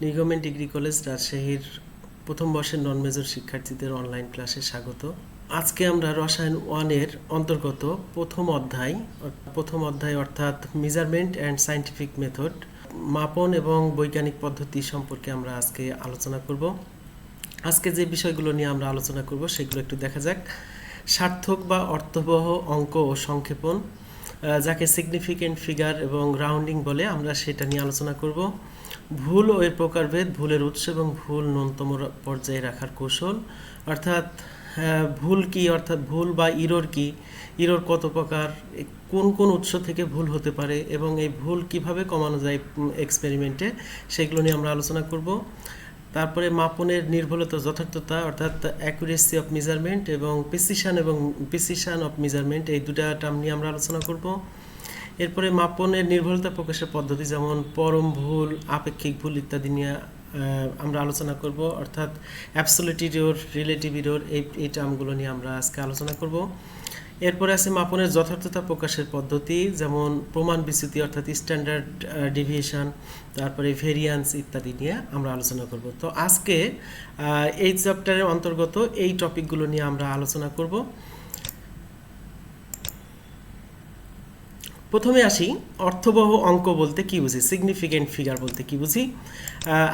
নিগমেন্ট degree college রাজশাহীর প্রথম বর্ষের নন মেজর শিক্ষার্থীদের অনলাইন ক্লাসে স্বাগত। আজকে আমরা রসায়ন 1-এর অন্তর্গত প্রথম অধ্যায় অর্থাৎ মেজারমেন্ট অ্যান্ড সায়েন্টিফিক মেথড, মাপন এবং বৈজ্ঞানিক পদ্ধতি সম্পর্কে আমরা আজকে আলোচনা করব। আজকে যে বিষয়গুলো নিয়ে আমরা আলোচনা করব সেগুলো একটু দেখা যাক। সার্থক বা অর্থবহ অঙ্ক ও সংক্ষেপণ, যাকে সিগনিফিকেন্ট ফিগার এবং রাউন্ডিং বলে, আমরা সেটা নিয়ে আলোচনা করব। ভুল ও এর প্রকারভেদ, ভুলের উৎস এবং ভুল ন্যূনতম পর্যায়ে রাখার কৌশল, অর্থাৎ ভুল কি, অর্থাৎ ভুল বা ইরর কি, ইরর কত প্রকার, কোন কোন উৎস থেকে ভুল হতে পারে এবং এই ভুল কিভাবে কমানো যায় এক্সপেরিমেন্টে, সেগুলো নিয়ে আমরা আলোচনা করব। তারপরে মাপনের নির্ভুলতা, যথার্থতা অর্থাৎ অ্যাকুরেসি অফ মেজারমেন্ট এবং প্রিসিশন অফ মেজারমেন্ট, এই দুটা টার্ম নিয়ে আমরা আলোচনা করব। এরপরে মাপনের নির্ভুলতা প্রকাশের পদ্ধতি, যেমন পরম ভুল, আপেক্ষিক ভুল ইত্যাদি নিয়ে আমরা আলোচনা করব, অর্থাৎ অ্যাবসোলিউট ইরর, রিলেটিভ ইরর, এই টার্মগুলো নিয়ে আমরা আজকে আলোচনা করব। এরপরে আছে মাপনের যথার্থতা প্রকাশের পদ্ধতি, যেমন প্রমাণ বিচ্যুতি অর্থাৎ স্ট্যান্ডার্ড ডেভিয়েশন, তারপরে ভেরিয়ান্স ইত্যাদি নিয়ে আমরা আলোচনা করব। তো আজকে এই চ্যাপ্টারের অন্তর্গত এই টপিকগুলো নিয়ে আমরা আলোচনা করব। প্রথমে আসি, অর্থবহ অঙ্ক বলতে কি বুঝি, সিগনিফিকেন্ট ফিগার বলতে কি বুঝি।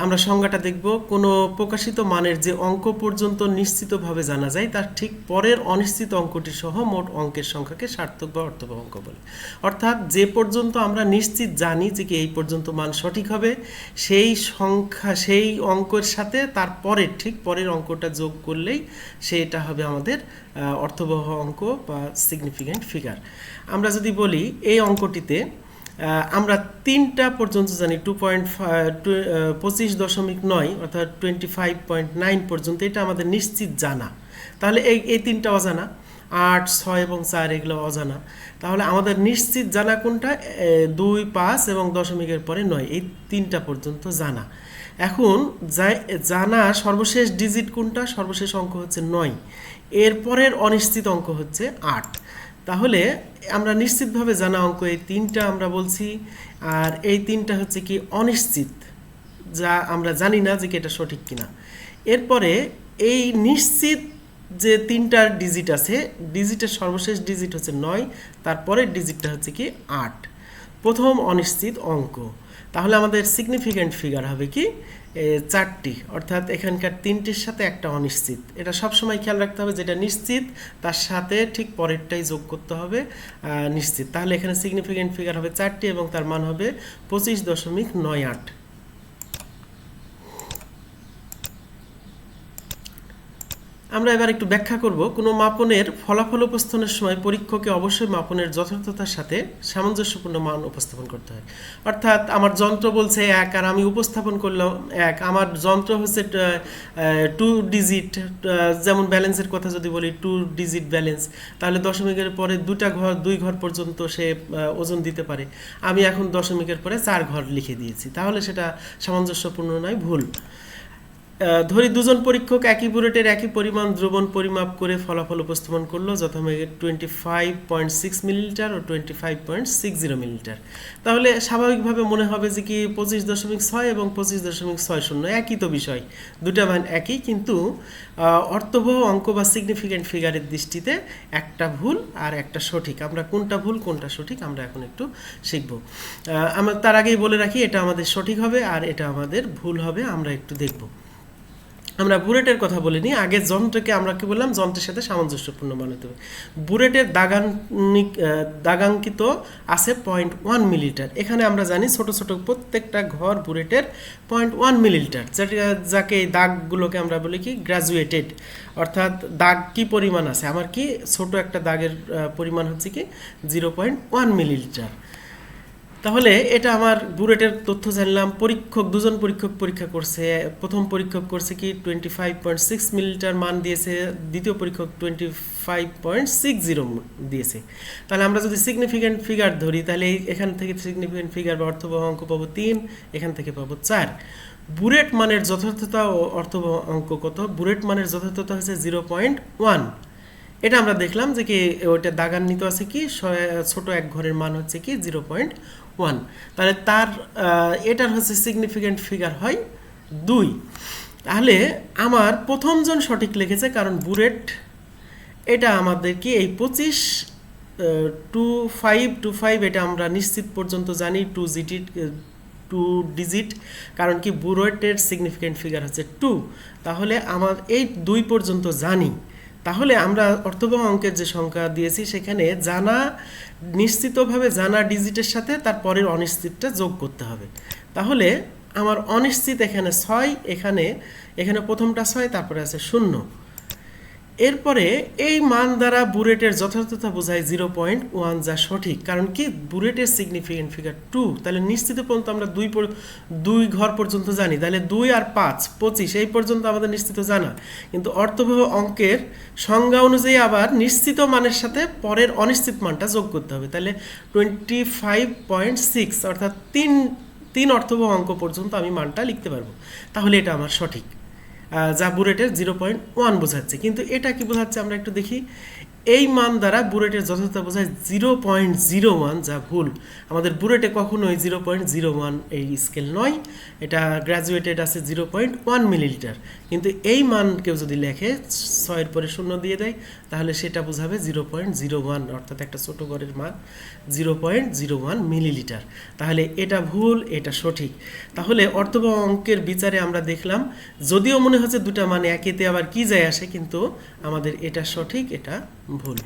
আমরা সংজ্ঞাটা দেখব। কোনো প্রকাশিত মানের যে অঙ্ক পর্যন্ত নিশ্চিতভাবে জানা যায় তার ঠিক পরের অনিশ্চিত অঙ্কটি সহ মোট অঙ্কের সংখ্যাকে সার্থক বা অর্থবহ অঙ্ক বলে। অর্থাৎ যে পর্যন্ত আমরা নিশ্চিত জানি যে কি এই পর্যন্ত মান সঠিক হবে, সেই সংখ্যা, সেই অঙ্কের সাথে তার পরের ঠিক পরের অঙ্কটা যোগ করলেই সেটা হবে আমাদের অর্থবহ অঙ্ক বা সিগনিফিকেন্ট ফিগার। আমরা যদি বলি এই অঙ্কটিতে আমরা 3টা পর্যন্ত জানি, 25.9 অর্থাৎ 25.9 পর্যন্ত, এটা আমাদের নিশ্চিত জানা। তাহলে এই 3টা অজানা, 8, 6 এবং 4 এগুলো অজানা। তাহলে আমাদের নিশ্চিত জানা কোনটা, 2, 5 এবং দশমিকের পরে 9, এই 3টা পর্যন্ত জানা। এখন জানা সর্বশেষ ডিজিট কোনটা, সর্বশেষ অঙ্ক হচ্ছে 9, এরপরের অনিশ্চিত অঙ্ক হচ্ছে 8। তাহলে আমরা নিশ্চিতভাবে জানা অঙ্ক এই 3টা আমরা বলছি, আর এই 3টা হচ্ছে কি অনিশ্চিত, যা আমরা জানি না যে কি এটা সঠিক কিনা। এরপরে এই নিশ্চিত যে 3টা ডিজিট আছে, ডিজিটের সর্বশেষ ডিজিট হচ্ছে 9, তারপরের ডিজিটটা হচ্ছে কি 8, প্রথম অনিশ্চিত অঙ্ক। তাহলে আমাদের সিগনিফিকেন্ট ফিগার হবে কি 4টি, অর্থাৎ এখানকার 3টির সাথে একটা অনিশ্চিত। এটা সবসময় খেয়াল রাখতে হবে, যেটা নিশ্চিত তার সাথে ঠিক পরেরটাই যোগ করতে হবে নিশ্চিত। তাহলে এখানে সিগনিফিকেন্ট ফিগার হবে 4টি এবং তার মান হবে 25.98। আমরা এবার একটু ব্যাখ্যা করব। কোনো মাপনের ফলাফল উপস্থাপনের সময় পরীক্ষককে অবশ্যই মাপনের যথার্থতার সাথে সামঞ্জস্যপূর্ণ মান উপস্থাপন করতে হয়। অর্থাৎ আমার যন্ত্র বলছে 1 আর আমি উপস্থাপন করলাম 1, আমার যন্ত্র হচ্ছে 2 ডিজিট, যেমন ব্যালেন্সের কথা যদি বলি 2 ডিজিট ব্যালেন্স, তাহলে দশমিকের পরে 2 ঘর পর্যন্ত সে ওজন দিতে পারে। আমি এখন দশমিকের পরে 4 ঘর লিখে দিয়েছি, তাহলে সেটা সামঞ্জস্যপূর্ণ নয়, ভুল। ধরি দুজন পরীক্ষক একই বুলেটের একই পরিমাণ দ্রবণ পরিমাপ করে ফলাফল উপস্থাপন করলো, যথাক্রমে 25.6 মিলিলিটার ও 25.60 মিলিলিটার। তাহলে স্বাভাবিকভাবে মনে হবে যে কি 25.6 এবং 25.60 একই তো বিষয়, দুটা মান একই, কিন্তু অর্থবহ অঙ্ক বা সিগনিফিকেন্ট ফিগারের দৃষ্টিতে একটা ভুল আর একটা সঠিক। আমরা কোনটা ভুল কোনটা সঠিক আমরা এখন একটু শিখব। আমরা তার আগেই বলে রাখি, এটা আমাদের সঠিক হবে আর এটা আমাদের ভুল হবে, আমরা একটু দেখব। আমরা বুলেটের কথা বলিনি, আগে যন্ত্রকে আমরা কি বললাম, যন্ত্রের সাথে সামঞ্জস্যপূর্ণ বানাতে হবে। বুলেটের দাগাঙ্কিত আছে 0.1 মিলিলিটার। এখানে আমরা জানি ছোট ছোট প্রত্যেকটা ঘর বুলেটের 0.1 মিলিলিটার, যাকে এই দাগগুলোকে আমরা বলি কি গ্রাজুয়েটেড, অর্থাৎ দাগ কি পরিমাণ আছে, আমার কি ছোট একটা দাগের পরিমাণ হচ্ছে কি 0.1 মিলিলিটার। তাহলে এটা আমার বুলেটের তথ্য জানলাম। দুজন পরীক্ষক পরীক্ষা করছে। প্রথম পরীক্ষক করছে কি 25.6 মিলিলিটার মান দিয়েছে, দ্বিতীয় পরীক্ষক 25.60 দিয়েছে। তাহলে আমরা যদি সিগনিফিকেন্ট ফিগার ধরি, তাহলে এখান থেকে সিগনিফিকেন্ট ফিগার বা অর্থবহ অঙ্ক পাবো 3, এখান থেকে পাবো 4। বুলেট মানের যথার্থতা ও অর্থবহ অঙ্ক কত? বুলেট মানের যথার্থতা হচ্ছে 0.1। এটা আমরা দেখলাম যে কি ওইটা দাগান্বিত আছে কি ছোট এক ঘরের মান হচ্ছে কি 0.1। তাহলে তার এটার হচ্ছে সিগনিফিকেন্ট ফিগার হয় 2। তাহলে আমার প্রথমজন সঠিক লিখেছে, কারণ বুলেট এটা আমাদের কি এই 25 25 এটা আমরা নিশ্চিত পর্যন্ত জানি 2 ডিজিট, কারণ কি বুলেটের সিগনিফিক্যান্ট ফিগার হচ্ছে 2। তাহলে আমার এই 2 পর্যন্ত জানি। তাহলে আমরা অর্থবহ অঙ্কের যে সংখ্যা দিয়েছি সেখানে জানা, নিশ্চিতভাবে জানা ডিজিটের সাথে তার পরের অনিশ্চিতটা যোগ করতে হবে। তাহলে আমার অনিশ্চিত এখানে 6, এখানে প্রথমটা 6, তারপরে আছে 0। এরপরে এই মান দ্বারা বুলেটের যথার্থতা বোঝায় 0.1, যা সঠিক, কারণ কি বুলেটের সিগনিফিক্যান্ট ফিগার 2। তাহলে নিশ্চিত পর্যন্ত আমরা 2 ঘর পর্যন্ত জানি, তাহলে 2 আর 5 25 এই পর্যন্ত আমাদের নিশ্চিত জানা। কিন্তু অর্থবহ অঙ্কের সংজ্ঞা অনুযায়ী আবার নিশ্চিত মানের সাথে পরের অনিশ্চিত মানটা যোগ করতে হবে। তাহলে 25.6 অর্থাৎ 3 অর্থবহ অঙ্ক পর্যন্ত আমি মানটা লিখতে পারবো। তাহলে এটা আমার সঠিক, যা বুলেটের 0.1 বোঝাচ্ছে। কিন্তু এটা কি বোঝাচ্ছে আমরা একটু দেখি। এই মান দ্বারা বুলেটের যথার্থতা বোঝায় 0.01, যা ভুল। আমাদের বুলেটে কখনোই 0.01 এই স্কেল নয়, এটা গ্র্যাজুয়েটেড আছে 0.1 মিলিলিটার। কিন্তু এই মান কেউ যদি লেখে 6 পরে 0 দিয়ে দেয়, তাহলে সেটা বোঝাবে 0.01, অর্থাৎ একটা ছোট ঘরের মান 0.01 মিলিলিটার। তাহলে এটা ভুল, এটা সঠিক। তাহলে অর্থবহ অঙ্কের বিচারে আমরা দেখলাম, যদিও মনে হচ্ছে দুটা মানে একেতে আবার কি যায় আসে, কিন্তু আমাদের এটা সঠিক, এটা ভুল।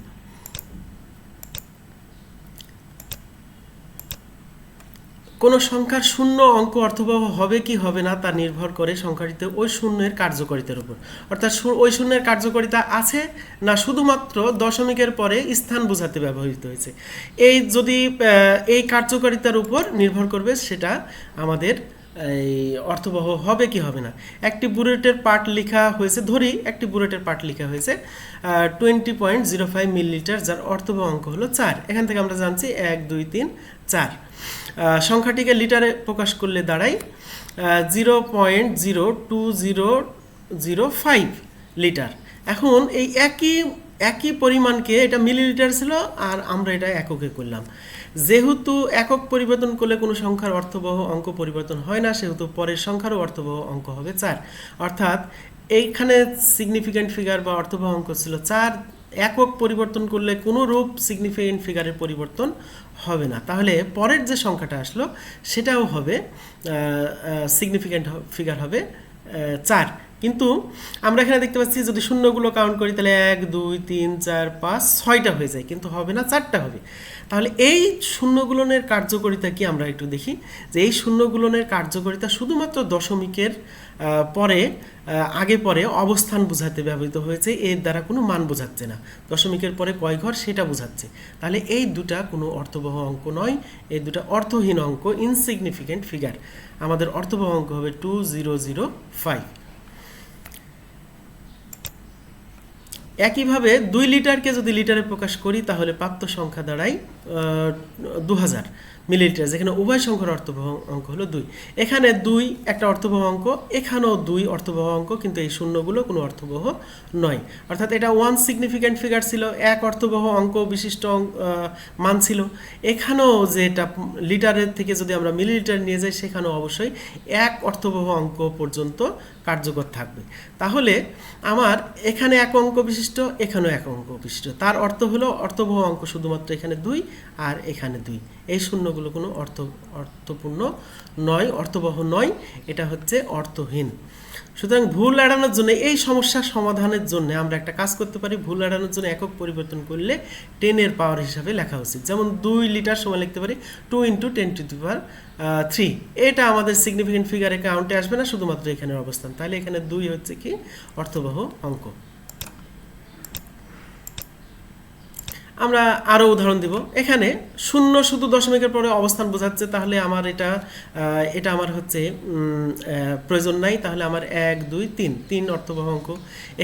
কোনো সংখ্যার শূন্য অঙ্ক অর্থবহ হবে কি হবে না তা নির্ভর করে সংখ্যাটিতে ওই শূন্যের কার্যকারিতার উপর। অর্থাৎ ওই শূন্যের কার্যকারিতা আছে না শুধুমাত্র দশমিকের পরে স্থান বোঝাতে ব্যবহৃত হয়েছে, এই যদি এই কার্যকারিতার উপর নির্ভর করবে সেটা আমাদের এই অর্থবহ হবে কি হবে না। একটি বুলেটের পার্ট লেখা হয়েছে, ধরি একটি বুলেটের পার্ট লেখা হয়েছে 20.05 মিলিলিটার, যার অর্থবহ অঙ্ক হলো 4। এখান থেকে আমরা জানছি 1 2 3 4। সংখ্যাটিকে লিটারে প্রকাশ করলে দাঁড়ায় 0.02005 লিটার। এখন এই একই পরিমাণকে, এটা মিলিলিটার ছিল আর আমরা এটা এককে করলাম। যেহেতু একক পরিবর্তন করলে কোনো সংখ্যার অর্থবহ অঙ্ক পরিবর্তন হয় না, সেহেতু পরের সংখ্যারও অর্থবহ অঙ্ক হবে 4। অর্থাৎ এইখানে সিগনিফিক্যান্ট ফিগার বা অর্থবহ অঙ্ক ছিল 4, একক পরিবর্তন করলে কোনো রূপ সিগনিফিক্যান্ট ফিগারের পরিবর্তন হবে না। তাহলে পরের যে সংখ্যাটা আসলো সেটাও হবে সিগনিফিক্যান্ট ফিগার হবে 4। কিন্তু আমরা এখানে দেখতে পাচ্ছি যদি শূন্যগুলো কাউন্ট করি তাহলে 1 2 3 4 5 6টা হয়ে যায়, কিন্তু হবে না, 4টা হবে। তাহলে এই শূন্যগুলনের কার্যকারিতা কি আমরা একটু দেখি, যে এই শূন্যগুলনের কার্যকারিতা শুধুমাত্র দশমিকের পরে আগে পরে অবস্থান বোঝাতে ব্যবহৃত হয়েছে, এর দ্বারা কোনো মান বোঝাচ্ছে না। দশমিকের পরে কয় ঘর সেটা বোঝাচ্ছে। তাহলে এই দুটা কোনো অর্থবহ অঙ্ক নয়, এই দুটা অর্থহীন অঙ্ক, ইনসিগনিফিক্যান্ট ফিগার। আমাদের অর্থবহ অঙ্ক হবে 2005। একইভাবে 2 লিটারকে যদি লিটারে প্রকাশ করি তাহলে প্রাপ্ত সংখ্যা দাঁড়ায় 2000 মিলিলিটার, যেখানে উভয় সংখ্যার অর্থবহ অঙ্ক হলো 2। এখানে 2 একটা অর্থবহ অঙ্ক, এখানেও 2 অর্থবহ অঙ্ক, কিন্তু এই শূন্যগুলো কোনো অর্থবহ নয়। অর্থাৎ এটা 1 সিগনিফিক্যান্ট ফিগার ছিল, এক অর্থবহ অঙ্ক বিশিষ্ট মান ছিল। এখানেও যেটা লিটারের থেকে যদি আমরা মিলিলিটার নিয়ে যাই, সেখানেও অবশ্যই এক অর্থবহ অঙ্ক পর্যন্ত কার্যকর থাকবে। তাহলে আমার এখানে এক অঙ্ক বিশিষ্ট, এখানেও এক অঙ্ক বিশিষ্ট, তার অর্থ হলো অর্থবহ অঙ্ক শুধুমাত্র এখানে 2 আর এখানে 2। এই শূন্যগুলো কোনো অর্থপূর্ণ নয়, অর্থবহ নয়, এটা হচ্ছে অর্থহীন। সুতরাং ভুল এড়ানোর জন্য, এই সমস্যার সমাধানের জন্য আমরা একটা কাজ করতে পারি। ভুল এড়ানোর জন্য একক পরিবর্তন করলে 10 এর পাওয়ার হিসাবে লেখা উচিত। যেমন 2 লিটার সময় লিখতে পারি 2 × 10⁻3। এটা আমাদের সিগনিফিক্যান্ট ফিগারে কাউন্টে আসবে না, শুধুমাত্র এখানের অবস্থান। তাহলে এখানে 2 হচ্ছে কি অর্থবহ অঙ্ক। আমরা আরও উদাহরণ দিব। এখানে শূন্য শুধু দশমিকের পরে অবস্থান বোঝাচ্ছে, তাহলে আমার এটা আমার হচ্ছে প্রয়োজন নাই। তাহলে আমার 1 2 3 অর্থবহ অঙ্ক,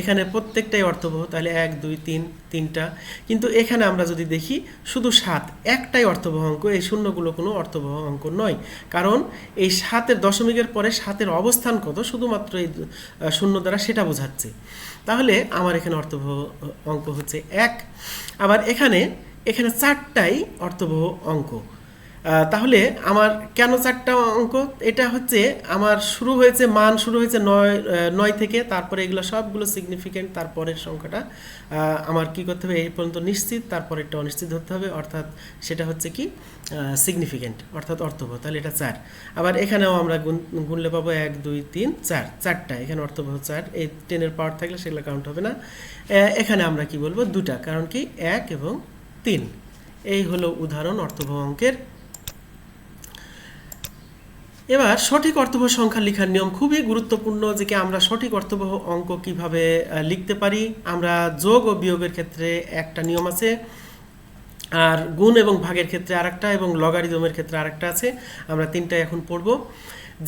এখানে প্রত্যেকটাই অর্থবহ, তাহলে 1 2 3 3টা। কিন্তু এখানে আমরা যদি দেখি শুধু 7 একটাই অর্থবহ অঙ্ক, এই শূন্যগুলো কোনো অর্থবহ অঙ্ক নয়, কারণ এই 7-এর দশমিকের পরে 7-এর অবস্থান কত শুধুমাত্র এই শূন্য দ্বারা সেটা বোঝাচ্ছে। তাহলে আমার এখানে অর্থবহ অঙ্ক হচ্ছে 1। আবার এখানে 4টাই অর্থবহ অঙ্ক। তাহলে আমার কেন 4টা অঙ্ক? এটা হচ্ছে আমার মান শুরু হয়েছে 9 থেকে, তারপরে এগুলো সবগুলো সিগনিফিকেন্ট, তারপরের সংখ্যাটা আমার কি করতে হবে, এই পর্যন্ত নিশ্চিত, তারপরে একটা অনিশ্চিত ধরতে হবে, অর্থাৎ সেটা হচ্ছে কি সিগনিফিকেন্ট অর্থাৎ অর্থবহ, তাহলে এটা 4। আবার এখানেও আমরা গুনলে পাবো 1 2 3 4, 4টা, এখানে অর্থবহ 4, এই 10-এর পাওয়ার থাকলে সেগুলো কাউন্ট হবে না। এখানে আমরা কি বলবো, 2টা, কারণ কি 1 এবং 3। এই হলো উদাহরণ অর্থবহ অঙ্কের। এবার সঠিক অর্থবহ সংখ্যা লেখার নিয়ম খুবই গুরুত্বপূর্ণ, যে কি আমরা সঠিক অর্থবহ অঙ্ক কিভাবে লিখতে পারি। আমরা যোগ ও বিয়োগের ক্ষেত্রে একটা নিয়ম আছে, আর গুণ এবং ভাগের ক্ষেত্রে আরেকটা, এবং লগারিদমের ক্ষেত্রে আরেকটা আছে। আমরা 3টাই এখন পড়ব।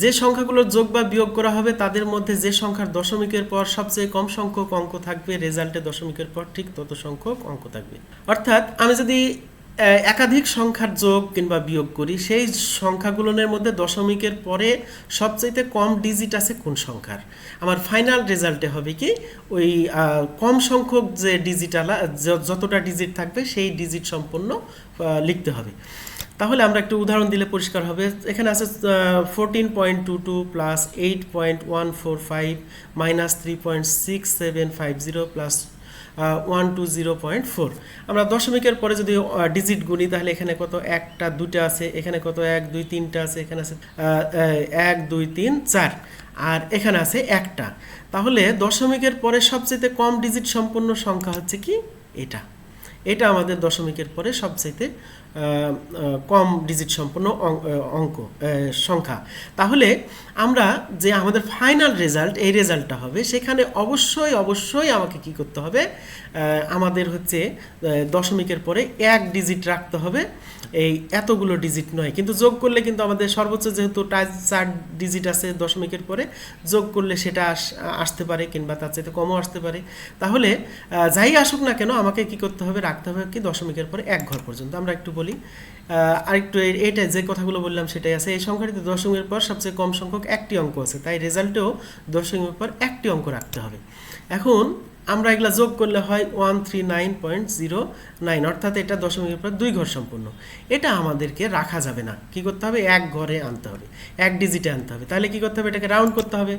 যে সংখ্যাগুলো যোগ বা বিয়োগ করা হবে তাদের মধ্যে যে সংখ্যার দশমিকের পর সবচেয়ে কম সংখ্যক অঙ্ক থাকবে, রেজাল্টে দশমিকের পর ঠিক তত সংখ্যক অঙ্ক থাকবে। অর্থাৎ আমি যদি একাধিক সংখ্যার যোগ কিংবা বিয়োগ করি, সেই সংখ্যাগুলোর মধ্যে দশমিকের পরে সবচাইতে কম ডিজিট আছে কোন সংখ্যার, আমার ফাইনাল রেজাল্টে হবে কি ওই কম সংখ্যক যে যতটা ডিজিট থাকবে সেই ডিজিট সম্পন্ন লিখতে হবে। তাহলে আমরা একটু উদাহরণ দিলে পরিষ্কার হবে। এখানে আছে 14.22 প্লাস 8.145 মাইনাস 3.6750 প্লাস 120.4। আমরা দশমিকের পরে যদি ডিজিট গুনি, তাহলে এখানে কত, 1টা 2টা আছে, এখানে কত 1 2 3টা আছে, এখানে আছে 1 2 3 4, আর এখানে আছে 1টা। তাহলে দশমিকের পরে সবচেয়ে কম ডিজিট সম্পন্ন সংখ্যা হচ্ছে কি এটা আমাদের দশমিকের পরে সবচেয়ে কম ডিজিট সম্পন্ন সংখ্যা। তাহলে আমরা যে আমাদের ফাইনাল রেজাল্ট, এই রেজাল্টটা হবে, সেখানে অবশ্যই আমাকে কি করতে হবে, আমাদের হচ্ছে দশমিকের পরে 1 ডিজিট রাখতে হবে, এই এতগুলো ডিজিট নয়। কিন্তু যোগ করলে কিন্তু আমাদের সর্বোচ্চ যেহেতু 4 ডিজিট আছে দশমিকের পরে, যোগ করলে সেটা আসতে পারে, কিংবা তার চাইতে কমও আসতে পারে। তাহলে যাই আসুক না কেন, আমাকে কি করতে হবে, রাখতে হবে কি দশমিকের পরে 1 ঘর পর্যন্ত। আমরা একটু বলি, আরেকটু এটা যে কথাগুলো বললাম সেটাই আছে। এই সংখ্যাটিতে দশমিকের পর সবচেয়ে কম সংখ্যক একটি অঙ্ক আছে, তাই রেজাল্টেও দশমিকের পর একটি অঙ্ক রাখতে হবে। এখন আমরা এগুলা যোগ করলে হয় 139.09, অর্থাৎ এটা দশমিকের পর 2 ঘর সম্পূর্ণ। এটা আমাদেরকে রাখা যাবে না, কি করতে হবে, 1 ঘরে আনতে হবে, 1 ডিজিটে আনতে হবে। তাহলে কি করতে হবে, এটাকে রাউন্ড করতে হবে।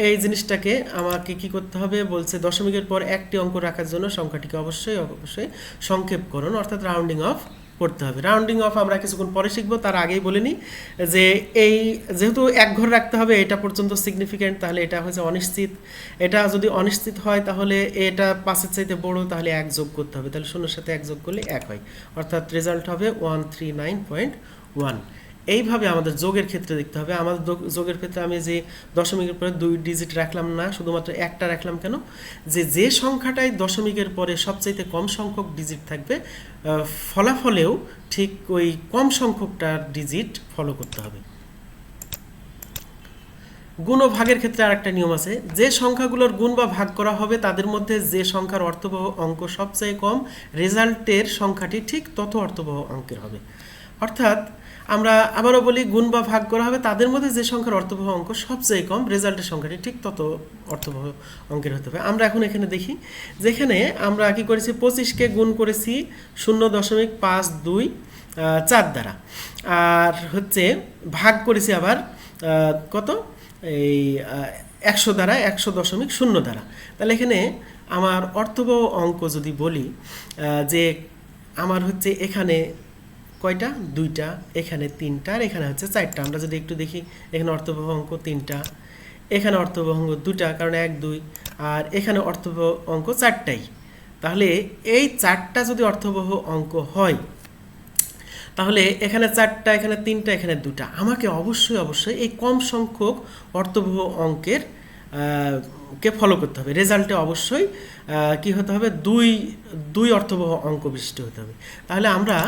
এই জিনিসটাকে আমাকে কি করতে হবে, বলছে দশমিকের পর একটি অঙ্ক রাখার জন্য সংখ্যাটিকে অবশ্যই সংক্ষেপকরণ অর্থাৎ রাউন্ডিং অফ করতে হবে। রাউন্ডিং অফ আমরা কিছুক্ষণ পরে শিখবো, তার আগেই বলে নিই যে এই যেহেতু 1 ঘর রাখতে হবে, এটা পর্যন্ত সিগনিফিকেন্ট, তাহলে এটা হচ্ছে অনিশ্চিত। এটা যদি অনিশ্চিত হয়, তাহলে এটা 5-এর চাইতে বড়, তাহলে 1 যোগ করতে হবে, তাহলে 0-এর সাথে 1 যোগ করলে 1 হয়, অর্থাৎ রেজাল্ট হবে 139.1। এইভাবে আমাদের যোগের ক্ষেত্রে দেখতে হবে। আমাদের যোগের ক্ষেত্রে আমি যে দশমিকের পরে 2 ডিজিট রাখলাম না, শুধুমাত্র 1টা রাখলাম কেন, যে সংখ্যাটাই দশমিকের পরে সবচাইতে কম সংখ্যক ডিজিট থাকবে, ফলাফলেও ঠিক ওই কম সংখ্যকটার ডিজিট ফলো করতে হবে। গুণ ও ভাগের ক্ষেত্রে আরেকটা নিয়ম আছে, যে সংখ্যাগুলোর গুণ বা ভাগ করা হবে তাদের মধ্যে যে সংখ্যার অর্থবহ অঙ্ক সবচেয়ে কম, রেজাল্টের সংখ্যাটি ঠিক তত অর্থবহ অঙ্কের হবে। অর্থাৎ আমরা আবারও বলি, গুণ বা ভাগ করা হবে তাদের মধ্যে যে সংখ্যার অর্থবহ অঙ্ক সবচেয়ে কম, রেজাল্টের সংখ্যাটি ঠিক তত অর্থবহ অঙ্কের হতে হবে। আমরা এখন এখানে দেখি, যেখানে আমরা কি করেছি, 25কে গুণ করেছি 0.524 দ্বারা, আর হচ্ছে ভাগ করেছি আবার কত, এই 100 দ্বারা, 100.0 দ্বারা। তাহলে এখানে আমার অর্থবহ অঙ্ক যদি বলি, যে আমার হচ্ছে এখানে কয়টা, 2টা, এখানে 3টা, আর এখানে হচ্ছে 4টা। আমরা যদি একটু দেখি, এখানে অর্থবহ অঙ্ক 3টা, এখানে অর্থবহ অঙ্ক 2টা, কারণ 1 2, আর এখানে অর্থবহ অঙ্ক 4টাই। তাহলে এই 4টা যদি অর্থবহ অঙ্ক হয়, তাহলে এখানে 4টা, এখানে 3টা, এখানে 2টা, আমাকে অবশ্যই এই কম সংখ্যক অর্থবহ অঙ্কের কে ফলো করতে হবে। রেজাল্টে অবশ্যই কি হতে হবে, দুই অর্থবহ অঙ্ক বিশিষ্ট হতে হবে। তাহলে আমরা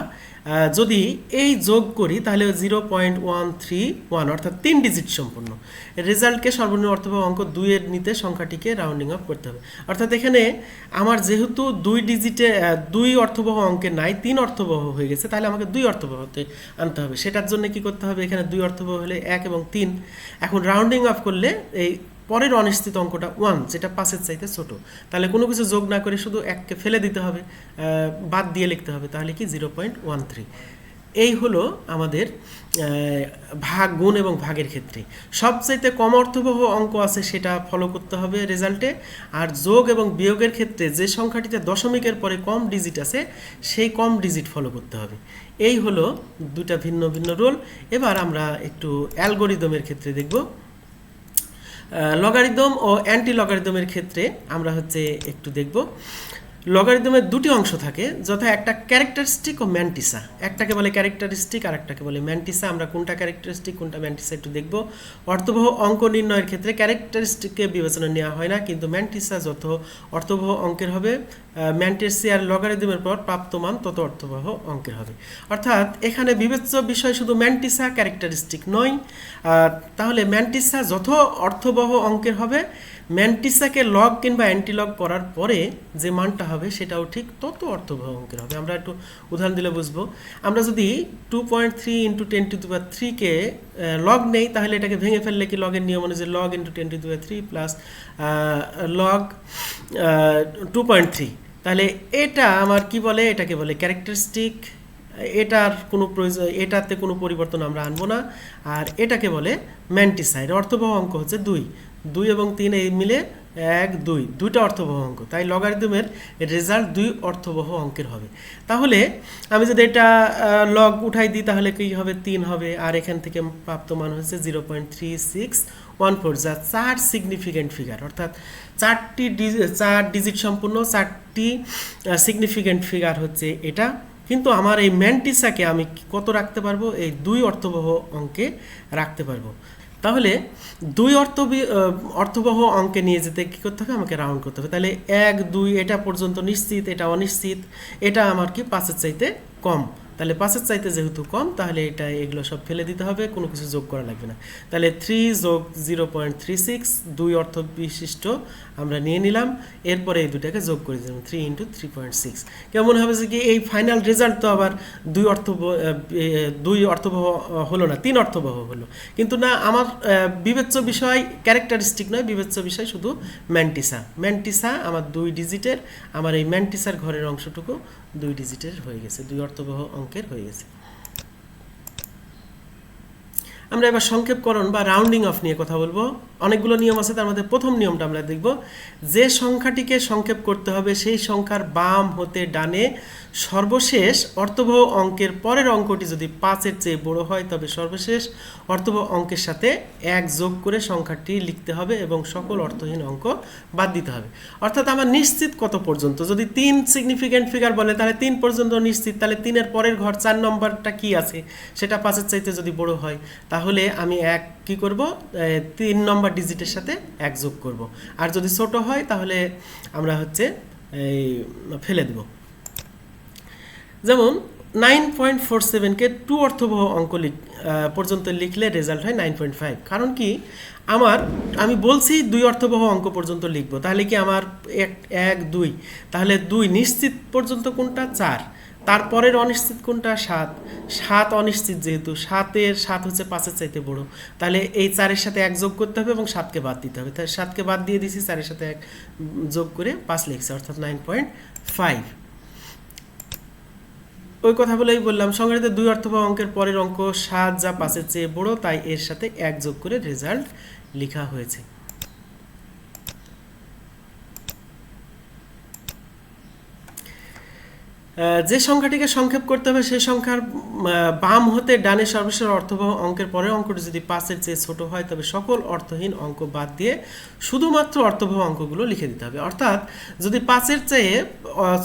যদি এই যোগ করি, তাহলে 0.131 অর্থাৎ 3 ডিজিট সম্পূর্ণ রেজাল্টকে সর্বনিম্ন অর্থবহ অঙ্ক 2-এর নিতে সংখ্যাটিকে রাউন্ডিং অফ করতে হবে। অর্থাৎ এখানে আমার যেহেতু 2 ডিজিটে 2 অর্থবহ অঙ্কে নাই, 3 অর্থবহ হয়ে গেছে, তাহলে আমাকে 2 অর্থবহতে আনতে হবে। সেটার জন্য কি করতে হবে, এখানে 2 অর্থবহ হলে 1 এবং 3, এখন রাউন্ডিং অফ করলে এই পরের অনিশ্চিত অঙ্কটা 1, যেটা 5-এর চাইতে ছোট, তাহলে কোনো কিছু যোগ না করে শুধু 1কে ফেলে দিতে হবে, বাদ দিয়ে লিখতে হবে, তাহলে কি 0.13। এই হলো আমাদের ভাগ, গুণ এবং ভাগের ক্ষেত্রে সবচাইতে কম অর্থবহ অঙ্ক আছে সেটা ফলো করতে হবে রেজাল্টে, আর যোগ এবং বিয়োগের ক্ষেত্রে যে সংখ্যাটিতে দশমিকের পরে কম ডিজিট আছে সেই কম ডিজিট ফলো করতে হবে। এই হলো দুটা ভিন্ন ভিন্ন রুল। এবার আমরা একটু অ্যালগোরিদমের ক্ষেত্রে দেখব। লগারিদম ও অ্যান্টি লগারিদমের ক্ষেত্রে আমরা একটু দেখব। লগারিদমের দুটি অংশ থাকে, যথা একটা ক্যারেক্টারিস্টিক ও ম্যান্টিসা। একটাকে বলে ক্যারেক্টারিস্টিক আর একটাকে বলে ম্যান্টিসা। আমরা কোনটা ক্যারেক্টারিস্টিক কোনটা ম্যান্টিসা একটু দেখব। অর্থবহ অঙ্ক নির্ণয়ের ক্ষেত্রে ক্যারেক্টারিস্টিককে বিবেচনা নেওয়া হয় না, কিন্তু ম্যান্টিসা যত অর্থবহ অঙ্কের হবে, ম্যান্টিসিয়ার লগারিদমের পর প্রাপ্ত মান তত অর্থবহ অঙ্কের হবে। অর্থাৎ এখানে বিবেচ্য বিষয় শুধু ম্যান্টিসা, ক্যারেক্টারিস্টিক নয়। তাহলে ম্যান্টিসা যত অর্থবহ অঙ্কের হবে, ম্যান্টিসাকে লগ কিংবা অ্যান্টিলগ করার পরে যে মানটা হবে সেটাও ঠিক তত অর্থবহ অঙ্কের হবে। আমরা একটু উদাহরণ দিলে বুঝবো। আমরা যদি 2.3 × 10⁻³ লগ নেই, তাহলে এটাকে ভেঙে ফেললে কি লগের নিয়ম অনুযায়ী লগ × 10⁻³ প্লাস লগ 2.3, তাহলে এটা আমার কি বলে, এটাকে বলে ক্যারেক্টারিস্টিক। এটার কোনো প্রয়োজন, এটাতে কোনো পরিবর্তন আমরা আনবো না। আর এটাকে বলে ম্যান্টিসা। এর অর্থবহ অঙ্ক হচ্ছে 2 এবং 3 এই মিলে 1, 2, দুইটা অর্থবহ অঙ্ক। তাই লগারিদমের রেজাল্ট 2 অর্থবহ অঙ্কের হবে। তাহলে আমি যদি এটা লগ উঠাই দিই তাহলে কি হবে, 3 হবে। আর এখান থেকে প্রাপ্ত মান হচ্ছে 0.3614, যা 4 সিগনিফিক্যান্ট ফিগার, অর্থাৎ 4 ডিজিট সম্পূর্ণ 4টি সিগনিফিক্যান্ট ফিগার হচ্ছে এটা। কিন্তু আমার এই ম্যান্টিসাকে আমি কত রাখতে পারবো, এই 2 অর্থবহ অঙ্কে রাখতে পারবো। তাহলে 2 অর্থবহ অঙ্কে নিয়ে যেতে কী করতে হবে, আমাকে রাউন্ড করতে হবে। তাহলে 1, 2 এটা পর্যন্ত নিশ্চিত, এটা অনিশ্চিত, এটা আমার কি 5-এর চাইতে কম। তাহলে 5-এর চাইতে যেহেতু কম, তাহলে এগুলো সব ফেলে দিতে হবে, কোনো কিছু যোগ করা লাগবে না। তাহলে 3 যোগ 0.36, 2 অর্থ বিশিষ্ট আমরা নিয়ে নিলাম। এরপরে এই দুটাকে যোগ করে দিলাম, 3 × 3.6। কেমন হবে যে কি এই ফাইনাল রেজাল্ট তো আবার 2 অর্থবহ হলো না, 3 অর্থবহ হলো। কিন্তু না, আমার বিবেচ্য বিষয় ক্যারেক্টারিস্টিক নয়, বিবেচ্য বিষয় শুধু ম্যান্টিসা আমার 2 ডিজিটের। আমার এই ম্যান্টিসার ঘরের অংশটুকু 2 ডিজিটের হয়ে গেছে, 2 অর্থবহ অঙ্কের হয়ে গেছে। আমরা এবার সংক্ষেপকরণ বা রাউন্ডিং অফ নিয়ে কথা বলবো। অনেকগুলো নিয়ম আছে, তার মধ্যে প্রথম নিয়মটা আমরা দেখব। যে সংখ্যাটিকে সংক্ষেপ করতে হবে সেই সংখ্যার বাম হতে ডানে সর্বশেষ অর্থবহ অঙ্কের পরের অঙ্কটি যদি 5-এর চেয়ে বড় হয়, তবে সর্বশেষ অর্থবহ অঙ্কের সাথে 1 যোগ করে সংখ্যাটি লিখতে হবে এবং সকল অর্থহীন অঙ্ক বাদ দিতে হবে। অর্থাৎ আমার নিশ্চিত কত পর্যন্ত, যদি 3 সিগনিফিক্যান্ট ফিগার বলে তাহলে 3 পর্যন্ত নিশ্চিত। তাহলে 3-এর পরের ঘর 4 নম্বরটা কি আছে সেটা 5-এর চাইতে যদি বড় হয়, তাহলে আমি 1 কি করব, 3 নম্বর ডিজিটের সাথে 1 যোগ করব। আর যদি ছোট হয় তাহলে আমরা এই ফেলে দেব। যেমন 9.47কে 2 অর্থবহ অঙ্ক পর্যন্ত লিখলে রেজাল্ট হয় 9.5। কারণ কি, আমি বলছি 2 অর্থবহ অঙ্ক পর্যন্ত লিখবো, তাহলে কি আমার 1, 2, তাহলে 2 নিশ্চিত পর্যন্ত কোনটা, 4। তারপরের অনিশ্চিত কোনটা, 7 অনিশ্চিত, যেহেতু 7 হচ্ছে 5-এর চাইতে বড়, তাহলে এই 4-এর সাথে 1 যোগ করতে হবে এবং 7কে বাদ দিতে হবে। তাহলে 7কে বাদ দিয়ে দিয়েছি, 4-এর সাথে 1 যোগ করে 5 লিখছি, অর্থাৎ 9.5। ওই কথা বলেই বললাম, সংখ্যাটিতে 2 অর্থবহ অঙ্কের পরের অঙ্ক 7, যা 5-এর চেয়ে বড়, তাই এর সাথে 1 যোগ করে রেজাল্ট লেখা হয়েছে। যে সংখ্যাটিকে সংক্ষেপ করতে হবে সেই সংখ্যার বাম হতে ডানে সর্বশেষ অর্থবহ অঙ্কের পরের অঙ্কটি যদি 5-এর চেয়ে ছোট হয়, তবে সকল অর্থহীন অঙ্ক বাদ দিয়ে শুধুমাত্র অর্থবহ অঙ্কগুলো লিখে দিতে হবে। অর্থাৎ যদি 5-এর চেয়ে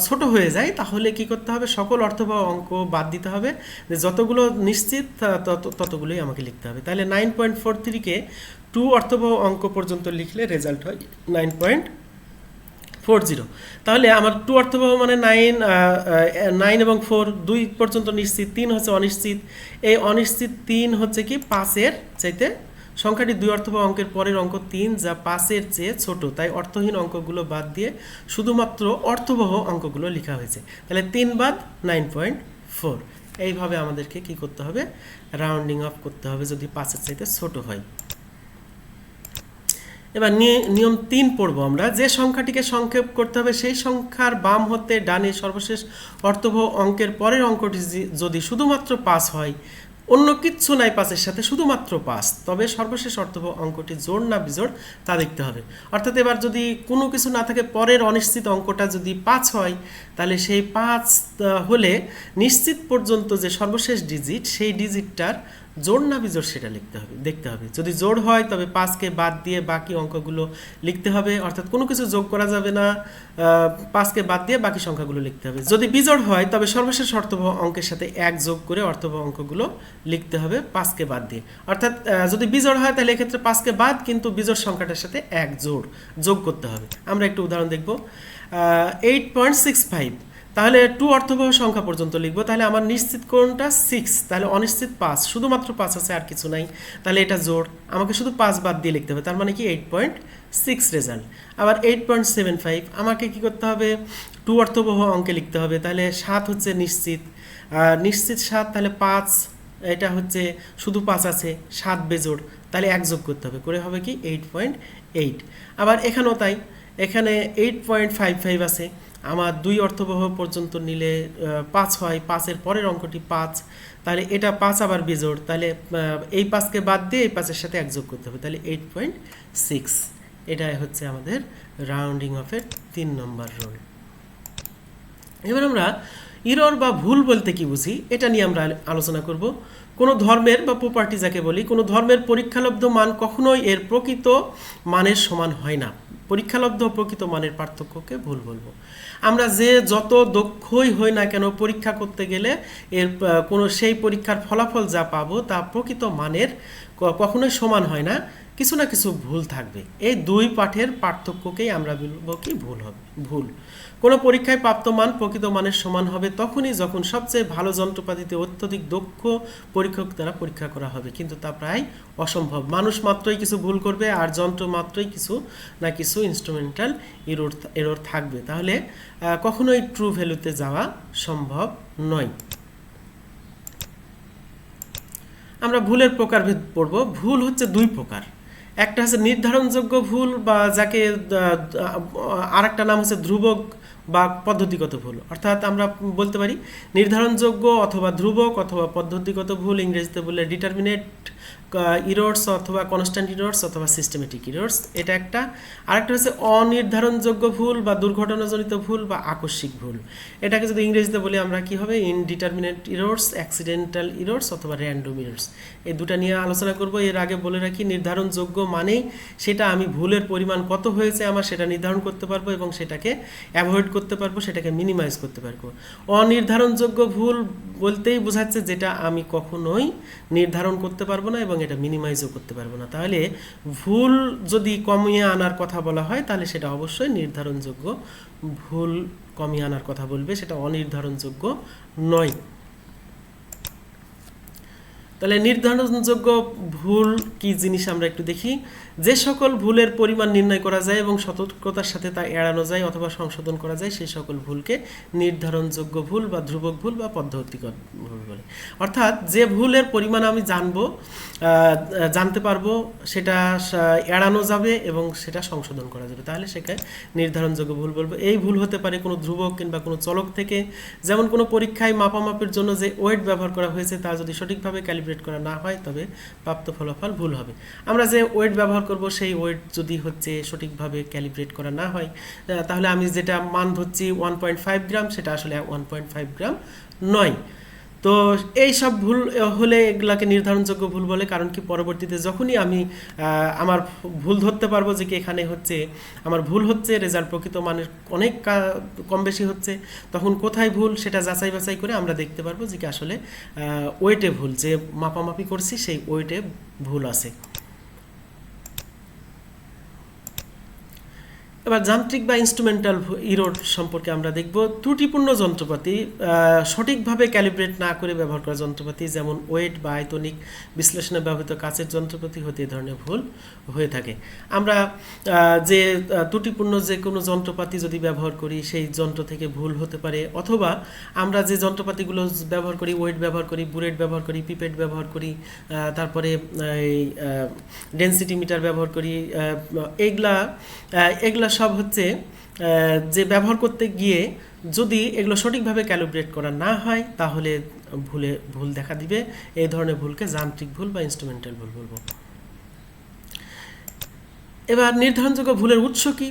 ছোট হয়ে যায় তাহলে কি করতে হবে, সকল অর্থবহ অঙ্ক বাদ দিতে হবে, যে যতগুলো নিশ্চিত ততগুলোই আমাকে লিখতে হবে। তাহলে 9.43কে 2 অর্থবহ অঙ্ক পর্যন্ত লিখলে রেজাল্ট হয় 9.40। তাহলে আমার 2 অর্থবহ মানে 9 এবং 4 2 পর্যন্ত নিশ্চিত, 3 হচ্ছে অনিশ্চিত। এই অনিশ্চিত 3 হচ্ছে কি 5-এর চাইতে, সংখ্যাটি 2 অর্থবহ অঙ্কের পরের অঙ্ক 3, যা 5-এর চেয়ে ছোট, তাই অর্থহীন অঙ্কগুলো বাদ দিয়ে শুধুমাত্র অর্থবহ অঙ্কগুলো লেখা হয়েছে। তাহলে 3 বাদ 9.4। এইভাবে আমাদেরকে কি করতে হবে, রাউন্ডিং অফ করতে হবে যদি 5-এর চাইতে ছোট হয়। এবার নিয়ম 3 পড়বো আমরা। যে সংখ্যাটিকে সংক্ষেপ করতে হবে সেই সংখ্যার বাম হতে ডানে সর্বশেষ অর্থবহ অঙ্কের পরের অঙ্কটি যদি শুধুমাত্র 5 হয়, অন্য কিচ্ছু নাই 5-এর সাথে, শুধুমাত্র 5, তবে সর্বশেষ অর্থবহ অঙ্কটি জোড় না বিজোড় তা দেখতে হবে। অর্থাৎ এবার যদি কোনো কিছু না থাকে, পরের অনিশ্চিত অঙ্কটা যদি 5 হয়, তাহলে সেই 5 হলে নিশ্চিত পর্যন্ত যে সর্বশেষ ডিজিট, সেই ডিজিটটার জোড় না বিজোড় সেটা দেখতে হবে। যদি জোড় হয় তবে 5কে বাদ দিয়ে বাকি অঙ্কগুলো লিখতে হবে, অর্থাৎ কোনো কিছু যোগ করা যাবে না, 5কে বাদ দিয়ে বাকি সংখ্যাগুলো লিখতে হবে। যদি বিজোড় হয় তবে সর্বশেষ অর্থবহ অঙ্কের সাথে 1 যোগ করে অর্থবহ অঙ্কগুলো লিখতে হবে 5কে বাদ দিয়ে। অর্থাৎ যদি বিজোড় হয় তাহলে এক্ষেত্রে 5কে বাদ, কিন্তু বিজোড় সংখ্যাটার সাথে 1 যোগ করতে হবে। আমরা একটু উদাহরণ দেখব। 8.65, তাহলে 2 অর্থবহ সংখ্যা পর্যন্ত লিখবো। তাহলে আমার নিশ্চিত কোনটা? 6, তাহলে অনিশ্চিত 5, শুধুমাত্র 5 আছে, আর কিছু নাই, তাহলে এটা জোড়, আমাকে শুধু 5 বাদ দিয়ে লিখতে হবে, তার মানে কি 8.6 রেজাল্ট। আবার 8.75, আমাকে কি করতে হবে? 2 অর্থবহ অঙ্কে লিখতে হবে, তাহলে 7 হচ্ছে নিশ্চিত, 7, তাহলে 5, এটা হচ্ছে শুধু 5 আছে, 7 বেজোড়, তাহলে 1 যোগ করতে হবে, করে হবে কি 8.8। আবার এখানেও তাই, এখানে 8.55 আছে, আমার 2 অর্থবহ পর্যন্ত নিলে 5 হয়, 5-এর পরের অঙ্কটি 5, তাহলে এটা 5 আবার বিজোড়, তাহলে এই 5কে বাদ দিয়ে এই 5-এর সাথে 1 যোগ করতে হবে, তাহলে 8.6। এটাই হচ্ছে আমাদের রাউন্ডিং অফের 3 নম্বর রুল। এবার আমরা ইরর বা ভুল বলতে কি বুঝি, এটা নিয়ে আমরা আলোচনা করব। কোনো ধর্মের বা প্রপার্টি যাকে বলি, কোনো ধর্মের পরীক্ষালব্ধ মান কখনোই এর প্রকৃত মানের সমান হয় না। পরীক্ষালব্ধ প্রকৃত মানের পার্থক্যকে ভুল বলবো। আমরা যে যত দক্ষই হই না কেন, পরীক্ষা করতে গেলে এর কোনো সেই পরীক্ষার ফলাফল যা পাবো তা প্রকৃত মানের কখনোই সমান হয় না, কিছু না কিছু ভুল থাকবে। এই 2 পাঠের পার্থক্যকেই আমরা বলবো কি ভুল। কোনো পরীক্ষায় প্রাপ্ত মান প্রকৃত মানের সমান হবে তখনই যখন সবচেয়ে ভালো যন্ত্রপাতিতে অত্যধিক দক্ষ পরীক্ষক দ্বারা পরীক্ষা করা হবে, কিন্তু তা প্রায় অসম্ভব। মানুষ মাত্রই কিছু ভুল করবে, আর যন্ত্র মাত্রই কিছু না কিছু ইনস্ট্রুমেন্টাল এরর থাকবে, তাহলে কখনোই ট্রু ভ্যালুতে যাওয়া সম্ভব নয়। আমরা ভুলের প্রকারভেদ পড়ব। ভুল হচ্ছে 2 প্রকার। একটা হচ্ছে নির্ধারণযোগ্য ভুল, বা যাকে আরেকটা নাম হচ্ছে ধ্রুবক বা পদ্ধতিগত ভুল। অর্থাৎ আমরা বলতে পারি নির্ধারণযোগ্য অথবা ধ্রুবক অথবা পদ্ধতিগত ভুল, ইংরেজিতে বললে ডিটারমিনেট ইরর্স অথবা কনস্ট্যান্ট ইরর্স অথবা সিস্টেমেটিক ইরর্স, এটা একটা। আরেকটা হচ্ছে অনির্ধারণযোগ্য ভুল বা দুর্ঘটনাজনিত ভুল বা আকস্মিক ভুল। এটাকে যদি ইংরেজিতে বলি আমরা কি হবে? ইনডিটারমিনেট ইরর্স, অ্যাক্সিডেন্টাল ইরর্স অথবা র্যান্ডম ইরর্স। এই দুটা নিয়ে আলোচনা করব। এর আগে বলে রাখি, নির্ধারণযোগ্য মানেই সেটা আমি ভুলের পরিমাণ কত হয়েছে আমার সেটা নির্ধারণ করতে পারবো এবং সেটাকে অ্যাভয়েড করতে পারবো, সেটাকে মিনিমাইজ করতে পারবো। অনির্ধারণযোগ্য ভুল বলতেই বোঝাচ্ছে যেটা আমি কখনোই নির্ধারণ করতে পারবো না এবং এটা মিনিমাইজও করতে পারবো না। তাহলে ভুল যদি কমিয়ে আনার কথা বলা হয় তাহলে সেটা অবশ্যই নির্ধারণযোগ্য ভুল কমিয়ে আনার কথা বলবে, সেটা অনির্ধারণযোগ্য নয়। তাহলে নির্ধারণযোগ্য ভুল কি জিনিস আমরা একটু দেখি। যে সকল ভুলের পরিমাণ নির্ণয় করা যায় এবং সতর্কতার সাথে তা এড়ানো যায় অথবা সংশোধন করা যায় সেই সকল ভুলকে নির্ধারণযোগ্য ভুল বা ধ্রুবক ভুল বা পদ্ধতিগত ভুল বলে। অর্থাৎ যে ভুলের পরিমাণ আমি জানতে পারবো, সেটা এড়ানো যাবে এবং সেটা সংশোধন করা যাবে, তাহলে সেখানে নির্ধারণযোগ্য ভুল বলবো। এই ভুল হতে পারে কোনো ধ্রুবক কিংবা কোনো চলক থেকে, যেমন কোনো পরীক্ষায় মাপামাপের জন্য যে ওয়েট ব্যবহার করা হয়েছে তা যদি সঠিকভাবে ক্যালিব্রেট করা না হয় তবে প্রাপ্ত ফলাফল ভুল হবে। আমরা যে ওয়েট ব্যবহার করব সেই ওয়েট যদি হচ্ছে সঠিকভাবে ক্যালিব্রেট করা না হয়, তাহলে আমি যেটা মান ধরছি 1.5 গ্রাম সেটা আসলে 1.5 গ্রাম নয়। তো এই সব ভুল হলে এগুলাকে নির্ধারণযোগ্য ভুল বলে। কারণ কি, পরবর্তীতে যখনই আমি আমার ভুল ধরতে পারবো যে কি এখানে হচ্ছে আমার ভুল হচ্ছে, রেজাল্ট প্রকৃত মানের অনেক কম বেশি হচ্ছে, তখন কোথায় ভুল সেটা যাচাই বাছাই করে আমরা দেখতে পারবো যে কি আসলে ওয়েটে ভুল, যে মাপামাপি করছি সেই ওয়েটে ভুল আছে। এবার যান্ত্রিক বা ইনস্ট্রুমেন্টাল ইরোর সম্পর্কে আমরা দেখব। ত্রুটিপূর্ণ যন্ত্রপাতি, সঠিকভাবে ক্যালিব্রেট না করে ব্যবহার করা যন্ত্রপাতি, যেমন ওয়েট বা আয়তনিক বিশ্লেষণে ব্যবহৃত কাচের যন্ত্রপাতি হতে এই ধরনের ভুল হয়ে থাকে। আমরা যে ত্রুটিপূর্ণ যে কোনো যন্ত্রপাতি যদি ব্যবহার করি সেই যন্ত্র থেকে ভুল হতে পারে, অথবা আমরা যে যন্ত্রপাতিগুলো ব্যবহার করি, ওয়েট ব্যবহার করি, বুলেট ব্যবহার করি, পিপেট ব্যবহার করি, তারপরে এই ডেনসিটি মিটার ব্যবহার করি, এগুলা সব হচ্ছে যে ব্যবহার করতে গিয়ে যদি এগুলো সঠিকভাবে ক্যালিব্রেট করা না হয় তাহলে ভুল দেখা দিবে। এই ধরনের ভুলকে যান্ত্রিক ভুল বা ইনস্ট্রুমেন্টাল ভুল বলবো। এবার নির্ধারণযোগ্য ভুলের উৎস কি?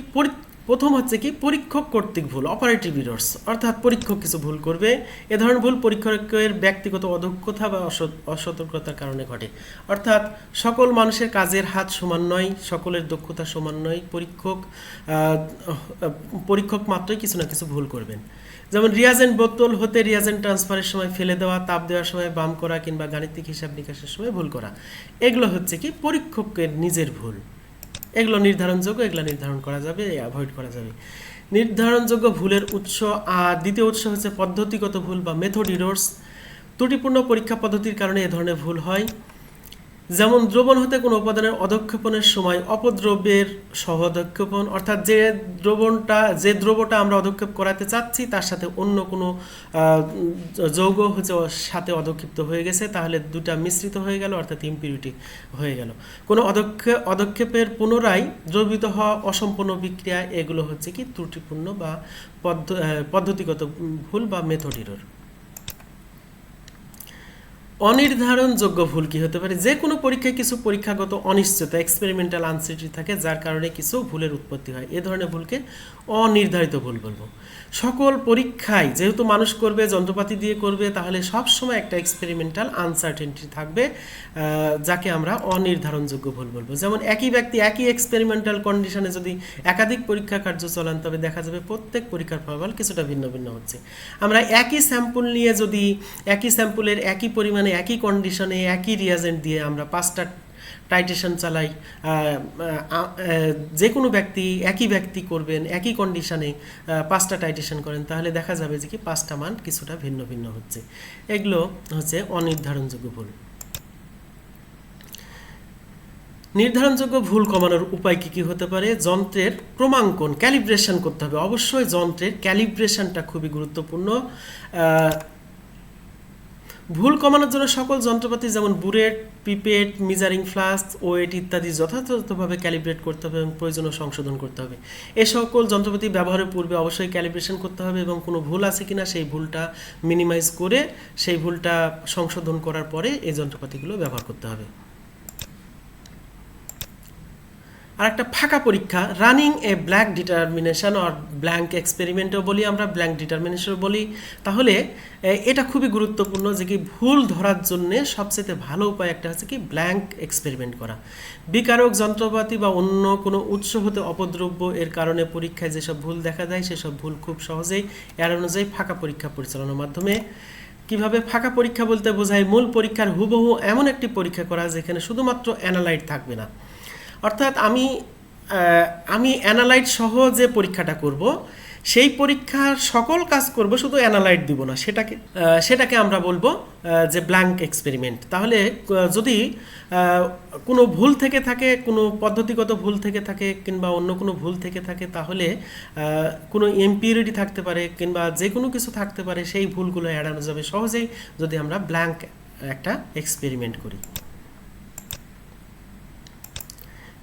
প্রথম হচ্ছে কি পরীক্ষক কর্তৃক ভুল, অপারেটিভ এরর্স, অর্থাৎ পরীক্ষক কিছু ভুল করবে। এ ধরনের ভুল পরীক্ষকের ব্যক্তিগত অদক্ষতা বা অসতর্কতার কারণে ঘটে। অর্থাৎ সকল মানুষের কাজের হাত সমান নয়, সকলের দক্ষতা সমান নয়। পরীক্ষক মাত্রই কিছু না কিছু ভুল করবেন। যেমন রিয়াজেন্ট বোতল হতে রিয়াজেন্ট ট্রান্সফারের সময় ফেলে দেওয়া, তাপ দেওয়ার সময় বাম করা, কিংবা গাণিতিক হিসাব নিকাশের সময় ভুল করা, এগুলো হচ্ছে কি পরীক্ষকের নিজের ভুল। এগুলো নির্ধারণযোগ্য, এগুলো নির্ধারণ করা যাবে, অ্যাভয়েড করা যাবে। নির্ধারণযোগ্য ভুলের উৎস আর দ্বিতীয় উৎস হচ্ছে পদ্ধতিগত ভুল বা মেথড এরর্স। ত্রুটিপূর্ণ পরীক্ষা পদ্ধতির কারণে এ ধরনের ভুল হয়। যেমন দ্রবণ হতে কোনো উপাদানের অধক্ষেপণের সময় অপদ্রব্যের সহ অধক্ষেপণ, অর্থাৎ যে দ্রবটা আমরা অধক্ষেপ করাতে চাচ্ছি তার সাথে অন্য কোনো যৌগ হচ্ছে সাথে অধক্ষিপ্ত হয়ে গেছে, তাহলে দুটা মিশ্রিত হয়ে গেল, অর্থাৎ ইম্পিউরিটি হয়ে গেল। কোনো অধক্ষেপের পুনরায় দ্রবীভূত হওয়া, অসম্পূর্ণ বিক্রিয়া, এগুলো হচ্ছে কি ত্রুটিপূর্ণ বা পদ্ধতিগত ভুল বা মেথড এরর। অনির্ধারণযোগ্য ভুল কি হতে পারে? যে কোনো পরীক্ষায় কিছু পরীক্ষাগত অনিশ্চয়তা, এক্সপেরিমেন্টাল আনসার্টিনিটি থাকে, যার কারণে কিছু ভুলের উৎপত্তি হয়। এ ধরনের ভুলকে অনির্ধারিত ভুল বলবো। সকল পরীক্ষায় যেহেতু মানুষ করবে, যন্ত্রপাতি দিয়ে করবে, তাহলে সব সময় একটা এক্সপেরিমেন্টাল আনসার্টেনিটি থাকবে, যাকে আমরা অনির্ধারণযোগ্য ভুল বলবো। যেমন একই ব্যক্তি একই এক্সপেরিমেন্টাল কন্ডিশনে যদি একাধিক পরীক্ষা কার্য চলান, তবে দেখা যাবে প্রত্যেক পরীক্ষার ফলাফল কিছুটা ভিন্ন ভিন্ন হচ্ছে। আমরা একই স্যাম্পল নিয়ে যদি একই স্যাম্পলের একই পরিমাণে, একই কন্ডিশনে, একই রিয়াজেন্ট দিয়ে আমরা 5টা টাইটেশন চালাই, যে কোনো একই ব্যক্তি করবেন, একই কন্ডিশনে 5টা টাইটেশন করেন, তাহলে দেখা যাবে যে কি 5টা মান কিছুটা ভিন্ন ভিন্ন হচ্ছে। এগুলো হচ্ছে অনির্ধারণযোগ্য ভুল। নির্ধারণযোগ্য ভুল কমানোর উপায় কি হতে পারে? যন্ত্রের ক্রমাঙ্কন, ক্যালিব্রেশন করতে হবে। অবশ্যই যন্ত্রের ক্যালিব্রেশনটা খুবই গুরুত্বপূর্ণ। ভুল কমানোর জন্য সকল যন্ত্রপাতি যেমন burette, pipette, measuring flask, weight ইত্যাদি যথাযথভাবে ক্যালিব্রেট করতে হবে এবং প্রয়োজনীয় সংশোধন করতে হবে। এ সকল যন্ত্রপাতি ব্যবহারের পূর্বে অবশ্যই ক্যালিব্রেশন করতে হবে এবং কোনো ভুল আছে কিনা সেই ভুলটা মিনিমাইজ করে সেই ভুলটা সংশোধন করার পরে এই যন্ত্রপাতিগুলো ব্যবহার করতে হবে। আর একটা ফাঁকা পরীক্ষা, running a blank determination or blank এক্সপেরিমেন্টও বলি আমরা, ব্ল্যাঙ্ক ডিটারমিনেশনও বলি। তাহলে এটা খুবই গুরুত্বপূর্ণ যে কি ভুল ধরার জন্য সবচেয়ে ভালো উপায় একটা হচ্ছে কি ব্ল্যাঙ্ক এক্সপেরিমেন্ট করা। বিকারক যন্ত্রপাতি বা অন্য কোনো উৎস হতে অপদ্রব্য এর কারণে পরীক্ষায় যেসব ভুল দেখা যায় সেসব ভুল খুব সহজেই এড়ানো যায় ফাঁকা পরীক্ষা পরিচালনার মাধ্যমে। কিভাবে? ফাঁকা পরীক্ষা বলতে বোঝায় মূল পরীক্ষার হুবহু এমন একটি পরীক্ষা করা যেখানে শুধুমাত্র অ্যানালাইট থাকবে না। অর্থাৎ আমি অ্যানালাইট সহ যে পরীক্ষাটা করব সেই পরীক্ষার সকল কাজ করব, শুধু অ্যানালাইট দিব না, সেটাকে আমরা বলবো যে ব্ল্যাঙ্ক এক্সপেরিমেন্ট। তাহলে যদি কোনো ভুল থেকে থাকে, কোনো পদ্ধতিগত ভুল থেকে থাকে কিংবা অন্য কোনো ভুল থেকে থাকে, তাহলে কোনো ইম্পিউরিটি থাকতে পারে কিংবা যে কোনো কিছু থাকতে পারে, সেই ভুলগুলো এড়ানো যাবে সহজেই যদি আমরা ব্ল্যাঙ্ক একটা এক্সপেরিমেন্ট করি।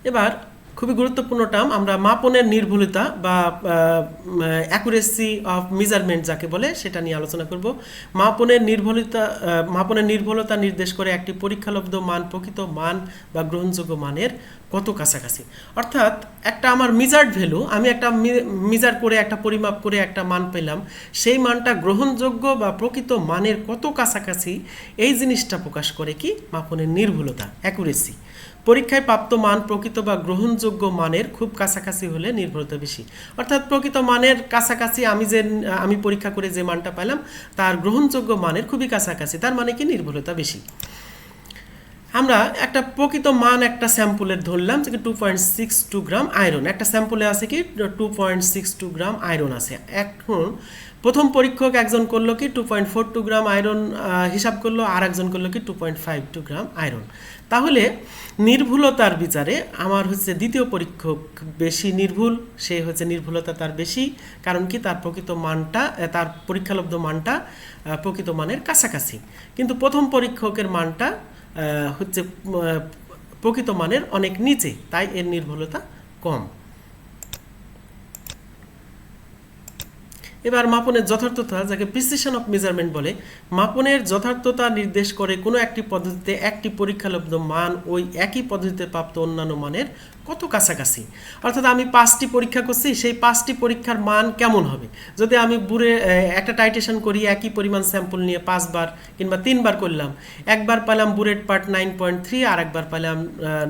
এবার খুবই গুরুত্বপূর্ণ টার্ম, আমরা মাপনের নির্ভুলতা বা অ্যাকুরেসি অফ মেজারমেন্ট যাকে বলে সেটা নিয়ে আলোচনা করব। মাপনের নির্ভুলতা নির্দেশ করে একটি পরীক্ষালব্ধ মান প্রকৃত মান বা গ্রহণযোগ্য মানের কত কাছাকাছি। অর্থাৎ একটা আমার মেজার্ড ভ্যালু, আমি একটা মেজার করে একটা পরিমাপ করে একটা মান পেলাম, সেই মানটা গ্রহণযোগ্য বা প্রকৃত মানের কত কাছাকাছি, এই জিনিসটা প্রকাশ করে কি মাপনের নির্ভুলতা, অ্যাকুরেসি। পরীক্ষায় প্রাপ্ত মান প্রকৃত বা গ্রহণযোগ্য মানের খুব কাছাকাছি হলে নির্ভুলতা বেশি। অর্থাৎ প্রকৃত মানের কাছাকাছি আমি পরীক্ষা করে যে মানটা পেলাম তার গ্রহণযোগ্য মানের খুবই কাছাকাছি, তার মানে কি নির্ভুলতা বেশি। আমরা একটা প্রকৃত মান একটা স্যাম্পলের ধরলাম যে 2.62 গ্রাম আয়রন, একটা স্যাম্পলে আছে কি 2.62 গ্রাম আয়রন আছে। এখন প্রথম পরীক্ষক একজন করলো কি 2.42 গ্রাম আয়রন হিসাব করলো, আর একজন করলো কি 2.52 গ্রাম আয়রন। তাহলে নির্ভুলতার বিচারে আমার হচ্ছে দ্বিতীয় পরীক্ষক বেশি নির্ভুল, সে হচ্ছে নির্ভুলতা তার বেশি, কারণ কি তার প্রকৃত মানটা, তার পরীক্ষালব্ধ মানটা প্রকৃত মানের কাছাকাছি। কিন্তু প্রথম পরীক্ষকের মানটা হচ্ছে প্রকৃত মানের অনেক নিচে, তাই এর নির্ভুলতা কম। এবার মাপনের যথার্থতা, যাকে প্রিসিশন অফ মেজারমেন্ট বলে, মাপনের যথার্থতা নির্দেশ করে কোনো একটি পদ্ধতিতে একটি পরীক্ষালব্ধ মান ওই একই পদ্ধতিতে প্রাপ্ত অন্যান্য মানের কত কাছাকাছি। অর্থাৎ আমি 5টি পরীক্ষা করছি, সেই 5টি পরীক্ষার মান কেমন হবে। যদি আমি বুড়ে একটা টাইটেশন করি, একই পরিমাণ স্যাম্পল নিয়ে 5 বার কিংবা 3 বার করলাম, একবার পেলাম বুরেট পার্ট 9.3, আর একবার পেলাম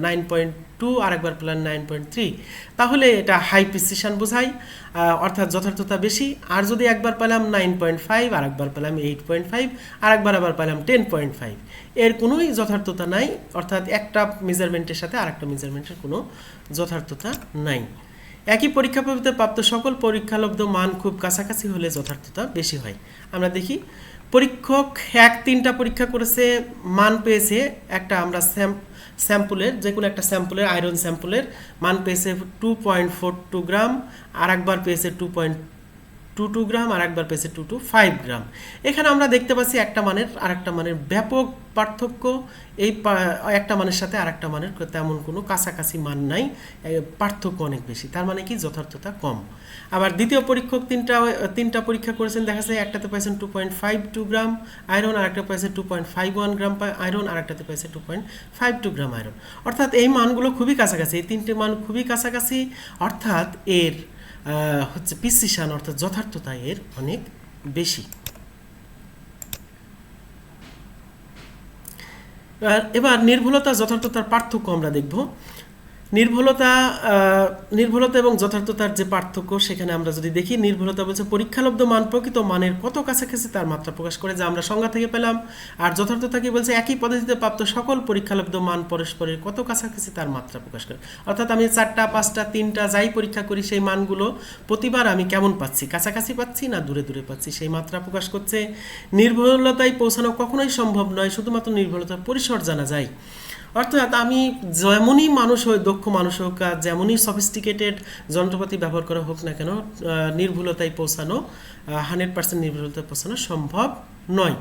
9.2, আর একবার পেলাম 9.3, তাহলে এটা হাই প্রিসিশন বোঝায়, অর্থাৎ যথার্থতা বেশি। আর যদি একবার পেলাম 9.5, আর একবার পেলাম 8.5, আর একবার আবার পেলাম 10.5, এর কোনোই যথার্থতা নাই, অর্থাৎ একটা মেজারমেন্টের সাথে আরেকটা মেজারমেন্টের কোনো যথার্থতা নাই। একই পরীক্ষা পদ্ধতিতে প্রাপ্ত সকল পরীক্ষালব্ধ মান খুব কাছাকাছি হলে যথার্থতা বেশি হয়। আমরা দেখি পরীক্ষক 3টা পরীক্ষা করেছে, মান পেয়েছে একটা, আমরা স্যাম্পলের যে কোনো একটা স্যাম্পলের আয়রন স্যাম্পলের মান পেয়েছে 2.42 গ্রাম, আর একবার পেয়েছে 2.22 গ্রাম, আর একবার পেয়েছে 2.5 গ্রাম। এখানে আমরা দেখতে পাচ্ছি একটা মানের আরেকটা মানের ব্যাপক পার্থক্য, এই একটা মানের সাথে আরেকটা মানের তেমন কোনো কাছাকাছি মান নাই, পার্থক্য অনেক বেশি, তার মানে কি যথার্থতা কম। আবার দ্বিতীয় পরীক্ষক তিনটা পরীক্ষা করেছেন, দেখা যায় একটাতে পাইছেন 2.52 গ্রাম আয়রন, আর একটা পাইছে 2.51 গ্রাম আয়রন, আর একটাতে পাইছে 2.52 গ্রাম আয়রন। অর্থাৎ এই মানগুলো খুবই কাছাকাছি, এই তিনটে মান খুবই কাছাকাছি, অর্থাৎ এর হচ্ছে প্রিসিশন অর্থাৎ যথার্থতা এর অনেক বেশি। এবার নির্ভুলতা যথার্থতার পার্থক্য আমরা দেখব। নির্ভুলতা এবং যথার্থতার যে পার্থক্য, সেখানে আমরা যদি দেখি, নির্ভুলতা বলছে পরীক্ষালব্ধ মান প্রকৃত মানের কত কাছাকাছি তার মাত্রা প্রকাশ করে, যা আমরা সংজ্ঞা থেকে পেলাম। আর যথার্থতা কি বলছে, একই পদ্ধতিতে প্রাপ্ত সকল পরীক্ষালব্ধ মান পরস্পরের কত কাছাকাছি তার মাত্রা প্রকাশ করে। অর্থাৎ আমি 4টা 5টা 3টা যাই পরীক্ষা করি, সেই মানগুলো প্রতিবার আমি কেমন পাচ্ছি, কাছাকাছি পাচ্ছি না দূরে দূরে পাচ্ছি, সেই মাত্রা প্রকাশ করছে। নির্ভুলতায় পৌঁছানো কখনোই সম্ভব নয়, শুধুমাত্র নির্ভুলতার পরিসর জানা যায়। অর্থাৎ আমি যেমনই মানুষ হোক, দক্ষ মানুষ হোক, যেমনই সফিস্টিকেটেড যন্ত্রপাতি ব্যবহার করা হোক না কেন, নির্ভুলতায় পৌঁছানো 100% নির্ভুলতায় পৌঁছানো সম্ভব নয়।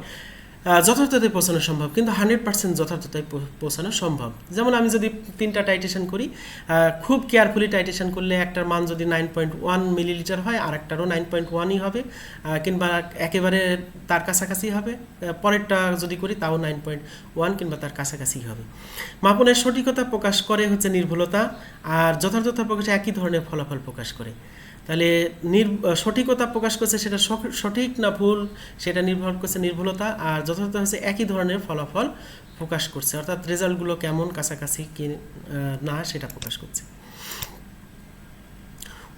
যথার্থতায় পৌঁছানো সম্ভব, কিন্তু 100% যথার্থতায় পৌঁছানো সম্ভব। যেমন আমি যদি 3টা টাইটেশন করি, খুব কেয়ারফুলি টাইটেশন করলে একটার মান যদি 9.1 মিলিলিটার হয়, আর একটারও 9.1ই হবে, কিংবা একেবারে তার কাছাকাছি হবে। পরেরটা যদি করি তাও 9.1 কিংবা তার কাছাকাছি হবে। মাপনের সঠিকতা প্রকাশ করে হচ্ছে নির্ভুলতা, আর যথার্থতা প্রকাশে একই ধরনের ফলাফল প্রকাশ করে। তাহলে সঠিকতা প্রকাশ করছে, সেটা সঠিক না ভুল সেটা নির্ভর করছে নির্ভুলতা, আর যথার্থ হচ্ছে একই ধরনের ফলাফল প্রকাশ করছে, অর্থাৎ রেজাল্টগুলো কেমন কাছাকাছি কি না সেটা প্রকাশ করছে।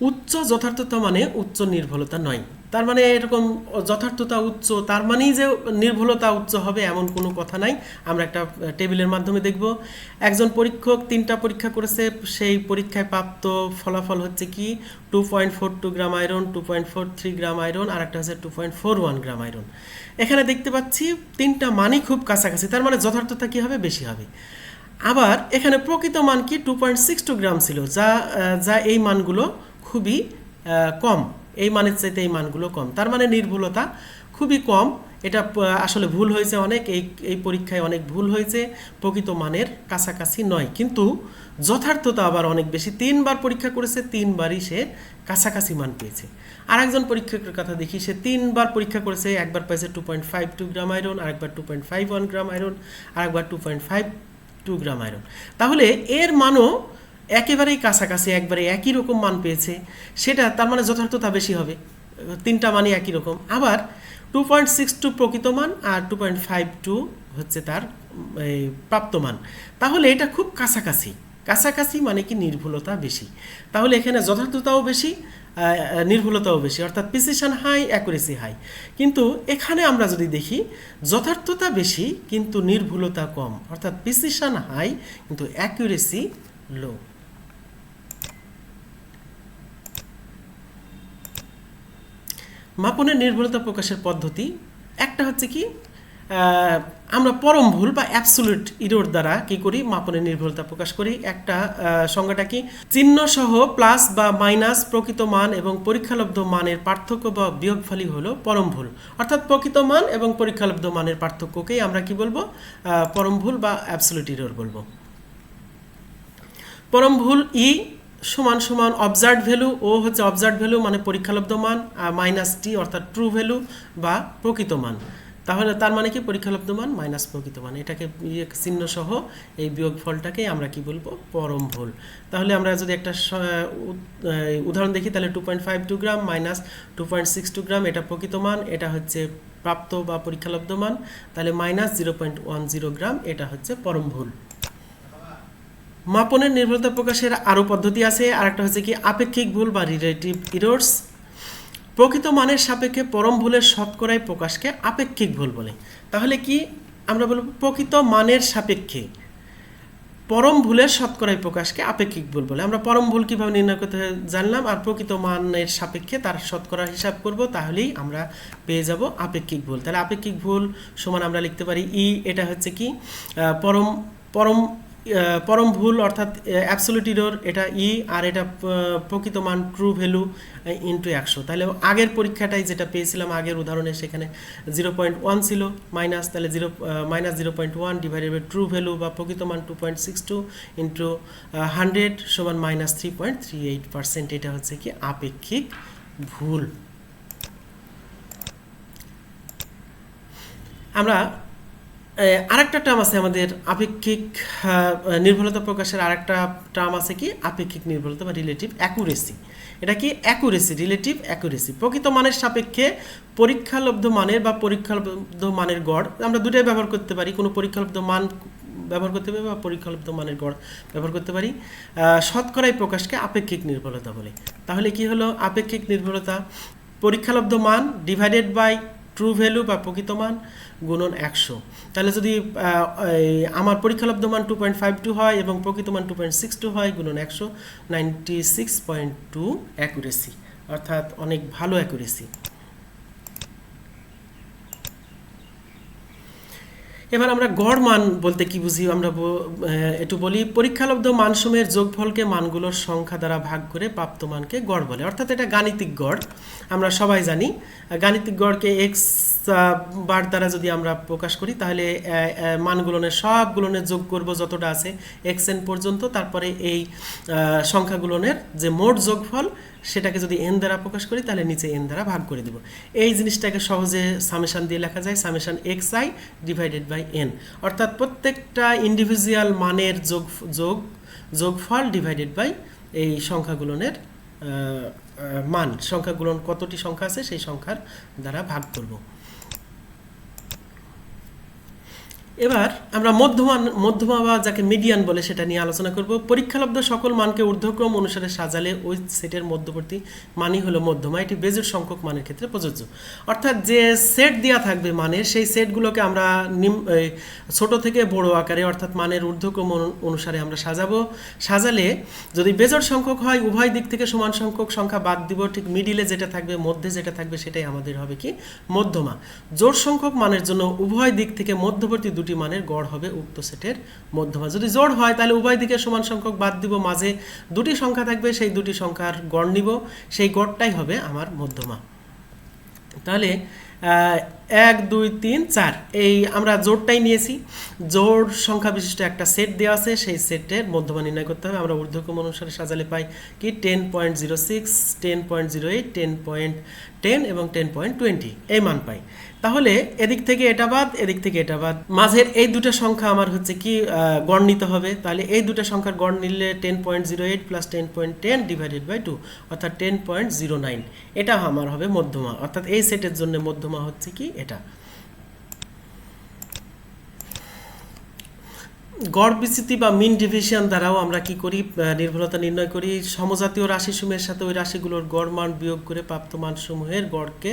উচ্চ যথার্থতা মানে উচ্চ নির্ভুলতা নয়। তার মানে এরকম যথার্থতা উচ্চ তার মানেই যে নির্ভুলতা উচ্চ হবে এমন কোনো কথা নাই। আমরা একটা টেবিলের মাধ্যমে দেখব। একজন পরীক্ষক 3টা পরীক্ষা করেছে, সেই পরীক্ষায় প্রাপ্ত ফলাফল হচ্ছে কি 2.42 গ্রাম আয়রন, 2.43 গ্রাম আয়রন, আর একটা হচ্ছে 2.41 গ্রাম আয়রন। এখানে দেখতে পাচ্ছি 3টা মানই খুব কাছাকাছি, তার মানে যথার্থতা কি হবে, বেশি হবে। আবার এখানে প্রকৃত মান কি 2.62 গ্রাম ছিল, যা এই মানগুলো খুবই কম, এই মানের চাইতে এই মানগুলো কম, তার মানে নির্ভুলতা খুবই কম। এটা আসলে ভুল হয়েছে অনেক, এই পরীক্ষায় অনেক ভুল হয়েছে, প্রকৃত মানের কাছাকাছি নয়, কিন্তু যথার্থতা আবার অনেক বেশি। 3বার পরীক্ষা করেছে, 3বারই সে কাছাকাছি মান পেয়েছে। আর একজন পরীক্ষকের কথা দেখি, সে 3বার পরীক্ষা করেছে, একবার পেয়েছে 2.52 গ্রাম আয়রন, আরেকবার 2.51 গ্রাম আয়রন, আরেকবার 2.52 গ্রাম আয়রন। তাহলে এর মানও একেবারেই কাছাকাছি, একবারে একই রকম মান পেয়েছে, সেটা তার মানে যথার্থতা বেশি হবে, 3টা মানই একই রকম। আবার 2.62 প্রকৃত মান আর 2.52 হচ্ছে তার প্রাপ্ত মান, তাহলে এটা খুব কাছাকাছি। কাছাকাছি মানে কি নির্ভুলতা বেশি, তাহলে এখানে যথার্থতাও বেশি নির্ভুলতাও বেশি, অর্থাৎ প্রিসিশন হাই, অ্যাকুরেসি হাই। কিন্তু এখানে আমরা যদি দেখি যথার্থতা বেশি কিন্তু নির্ভুলতা কম, অর্থাৎ প্রিসিশন হাই কিন্তু অ্যাকুরেসি লো। মাপনের নির্ভুলতা প্রকাশের পদ্ধতি একটা হচ্ছে কি, আমরা পরম ভুল বা অ্যাবসোলিউট ইরর দ্বারা কি করি মাপনের নির্ভুলতা প্রকাশ করি। একটা সংজ্ঞাটা কি, চিহ্ন সহ প্লাস বা মাইনাস প্রকৃত মান এবং পরীক্ষালব্ধ মানের পার্থক্য বা বিয়োগফলই হলো পরম ভুল। অর্থাৎ প্রকৃত মান এবং পরীক্ষালব্ধ মানের পার্থক্যকেই আমরা কি বলবো, পরম ভুল বা অ্যাবসোলিউট ইরর বলবো। পরম ভুল ই সমান সমান অবজার্ভ ভ্যালু, ও হচ্ছে অবজার্ভ ভ্যালু মানে পরীক্ষালব্ধ মান, মাইনাস টি অর্থাৎ ট্রু ভ্যালু বা প্রকৃত মান। তাহলে তার মানে কি পরীক্ষালব্ধ মান মাইনাস প্রকৃত মান, এটাকে চিহ্ন সহ এই বিয়োগ ফলটাকে আমরা কি বলবো, পরম ভুল। তাহলে আমরা যদি একটা উদাহরণ দেখি তাহলে 2.52 গ্রাম মাইনাস 2.62 গ্রাম এটা প্রকৃত মান, এটা হচ্ছে প্রাপ্ত বা পরীক্ষালব্ধ মান, তাহলে মাইনাস 0.10 গ্রাম এটা হচ্ছে পরম ভুল। মাপনের নির্ভুলতা প্রকাশের আরও পদ্ধতি আছে, আর একটা হচ্ছে কি আপেক্ষিক ভুল বা রিলেটিভ ইরর্স। প্রকৃত মানের সাপেক্ষে পরম ভুলের শতকরাই প্রকাশকে আপেক্ষিক ভুল বলে। তাহলে কি আমরা বলব, প্রকৃত মানের সাপেক্ষে পরম ভুলের শতকরাই প্রকাশকে আপেক্ষিক ভুল বলে। আমরা পরম ভুল কীভাবে নির্ণয় করতে জানলাম, আর প্রকৃত মানের সাপেক্ষে তার শতকরা হিসাব করব, তাহলেই আমরা পেয়ে যাব আপেক্ষিক ভুল। তাহলে আপেক্ষিক ভুল সমান আমরা লিখতে পারি ই, এটা হচ্ছে কি পরম পরম পরম ভুল অর্থাৎ অ্যাবসোলিউট ইরর এটা ই, আর এটা প্রকৃত মান ট্রু ভ্যালু ইন্টু 100। তাহলে আগের পরীক্ষাটাই যেটা পেয়েছিলাম আগের উদাহরণে সেখানে 0.1 ছিল মাইনাস, তাহলে minus 0.1 divided by true value বা প্রকৃত মান 2.62 ইন্টু 100 সমান মাইনাস 3.38%। এটা হচ্ছে কি আপেক্ষিক ভুল। আমরা আরেকটা টার্ম আছে আমাদের আপেক্ষিক নির্ভুলতা প্রকাশের আরেকটা টার্ম আছে কি আপেক্ষিক নির্ভুলতা বা রিলেটিভ অ্যাকুরেসি। এটা কি অ্যাকুরেসি, রিলেটিভ অ্যাকুরেসি। প্রকৃত মানের সাপেক্ষে পরীক্ষালব্ধ মানের বা পরীক্ষালব্ধ মানের গড়, আমরা দুটাই ব্যবহার করতে পারি, কোনো পরীক্ষালব্ধ মান ব্যবহার করতে পারি বা পরীক্ষালব্ধ মানের গড় ব্যবহার করতে পারি। শতকরাই প্রকাশকে আপেক্ষিক নির্ভুলতা বলে। তাহলে কি হলো আপেক্ষিক নির্ভুলতা, পরীক্ষালব্ধ মান ডিভাইডেড বাই ট্রু ভ্যালু বা প্রকৃত মান গুণন 100। তাহলে যদি আমার পরীক্ষালব্ধ মান 2.52 হয় এবং প্রকৃত মান 2.62 হয় গুণন 100, 96.2 অ্যাকুরেসি, অর্থাৎ অনেক ভালো অ্যাকুরেসি। এবার আমরা গড় মান বলতে কি বুঝি আমরা একটু বলি। পরীক্ষালব্ধ মানসমূহের যোগফলকে মানগুলোর সংখ্যা দ্বারা ভাগ করে প্রাপ্ত মানকে গড় বলে, অর্থাৎ এটা গাণিতিক গড়। আমরা সবাই জানি গাণিতিক গড়কে এক্স বার দ্বারা যদি আমরা প্রকাশ করি তাহলে মানগুলোনের সবগুলোনের যোগ করব যতটা আছে xn পর্যন্ত, তারপরে এই সংখ্যাগুলোনের যে মোট যোগফল সেটাকে যদি n দ্বারা প্রকাশ করি তাহলে নিচে n দ্বারা ভাগ করে দেব। এই জিনিসটাকে সহজে সামেশান দিয়ে লেখা যায়, summation xi divided by n, অর্থাৎ প্রত্যেকটা ইন্ডিভিজুয়াল মানের যোগফল ডিভাইডেড বাই এই সংখ্যাগুলোনের মান, সংখ্যাগুলোর কতটি সংখ্যা আছে সেই সংখ্যার দ্বারা ভাগ করব। এবার আমরা মধ্যমা বা যাকে মিডিয়ান বলে সেটা নিয়ে আলোচনা করব। পরীক্ষালব্ধ সকল মানকে ঊর্ধ্বক্রম অনুসারে সাজালে ওই সেটের মধ্যবর্তী মানই হলো মধ্যমা। এটি বেজোড় সংখ্যক মানের ক্ষেত্রে প্রযোজ্য, অর্থাৎ যে সেট দেওয়া থাকবে মানের সেই সেটগুলোকে আমরা ছোট থেকে বড় আকারে অর্থাৎ মানের ঊর্ধ্বক্রম অনুসারে আমরা সাজালে যদি বেজোড় সংখ্যক হয় উভয় দিক থেকে সমান সংখ্যক সংখ্যা বাদ দিব, ঠিক মিডিলে যেটা থাকবে মধ্যে যেটা থাকবে সেটাই আমাদের হবে কি মধ্যমা। জোড় সংখ্যক মানের জন্য উভয় দিক থেকে মধ্যবর্তী দুটি মানের গড় হবে উক্ত সেটের মধ্যমা। যদি জোড় হয় তাহলে উভয় দিকে সমান সংখ্যক বাদ দিব, মাঝে দুটি সংখ্যা থাকবে সেই দুটি সংখ্যার গড় নিব, সেই গড়টাই হবে আমার মধ্যমা। তাহলে 1 2 3 4 এই আমরা জোড়টাই নিয়েছি, জোড় সংখ্যা বিশিষ্ট একটা সেট দেওয়া আছে, সেই সেটের মধ্যমা নির্ণয় করতে হবে। আমরা ঊর্ধ্বক্রম অনুসারে সাজালে পাই কি 10.06 10.08 10.10 এবং 10.20 এই মান পাই। তাহলে এদিক থেকে এটা বাদ এদিক থেকে এটা বাদ, মাঝের এই দুটো সংখ্যা আমার হচ্ছে কি গড় নিতে হবে। তাহলে এই দুটো সংখ্যার গড় নিলে 10.08 প্লাস 10.10 ডিভাইডেড বাই 2 অর্থাৎ 10.09, এটা আমার হবে মধ্যমা। অর্থাৎ এই সেটের জন্য মধ্যমা হচ্ছে কি এটা। গড় বিচ্যুতি বা মিন ডিভিশন দ্বারাও আমরা কি করি, নির্ভুলতা নির্ণয় করি। সমজাতীয় রাশিসমূহের সাথে ওই রাশিগুলোর গড় মান বিয়োগ করে প্রাপ্ত মানসমূহের গড়কে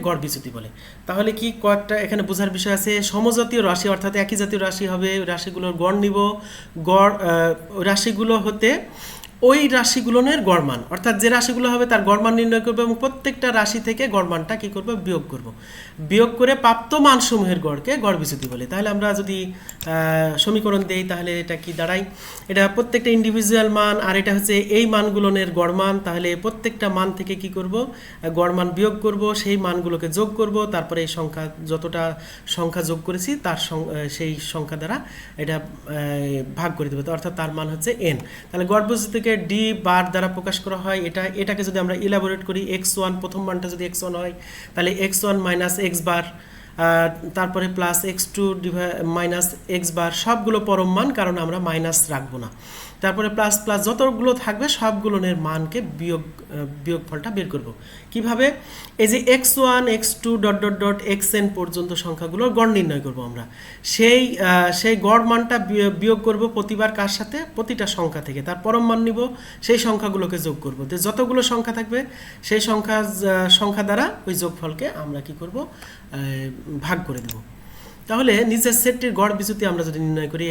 গড় বিচ্যুতি বলে। তাহলে কি কয়েকটা এখানে বোঝার বিষয় আছে। সমজাতীয় রাশি অর্থাৎ একই জাতীয় রাশি হবে, রাশিগুলোর গড় নিব, গড় রাশিগুলো হতে ওই রাশিগুলোর গড় মান, অর্থাৎ যে রাশিগুলো হবে তার গড় মান নির্ণয় করবো এবং প্রত্যেকটা রাশি থেকে গড় মানটা কী করবো, বিয়োগ করব। বিয়োগ করে প্রাপ্ত মানসমূহের গড়কে গড় বিচ্যুতি বলে। তাহলে আমরা যদি সমীকরণ দেই তাহলে এটা কি দাঁড়ায়, এটা প্রত্যেকটা ইন্ডিভিজুয়াল মান আর এটা হচ্ছে এই মানগুলোর গড় মান। তাহলে প্রত্যেকটা মান থেকে কি করব, গড় মান বিয়োগ করব, সেই মানগুলোকে যোগ করব, তারপরে এই সংখ্যা যতটা সংখ্যা যোগ করেছি তার সেই সংখ্যা দ্বারা এটা ভাগ করে দেবো, অর্থাৎ তার মান হচ্ছে n। তাহলে গড় বিচ্যুতিকে ডি বার দ্বারা প্রকাশ করা হয়। এটাকে যদি আমরা ইলাবোরেট করি, x1 প্রথম মানটা যদি x1 হয় তাহলে x1 মাইনাস x বার, তারপরে প্লাস x2 মাইনাস x বার, সবগুলো পরম মান কারণ আমরা মাইনাস রাখবো না। তারপরে প্লাস প্লাস যতগুলো থাকবে সবগুলোর মানকে বিয়োগফলটা বের করব। কিভাবে, এই যে x1 x2 dot dot dot xn পর্যন্ত সংখ্যাগুলোর গড় নির্ণয় করব আমরা। সেই গড় মানটা বিয়োগ করব প্রতিবার কার সাথে, প্রতিটা সংখ্যা থেকে, তার পরম মান নিব, সেই সংখ্যাগুলোকে যোগ করব। তো যতগুলো সংখ্যা থাকবে সেই সংখ্যা দ্বারা ওই যোগফলকে আমরা কি করব, ভাগ করে দেব। তাহলে নিচের সেটটির গড় বিচ্যুতি আমরা যদি নির্ণয় করি,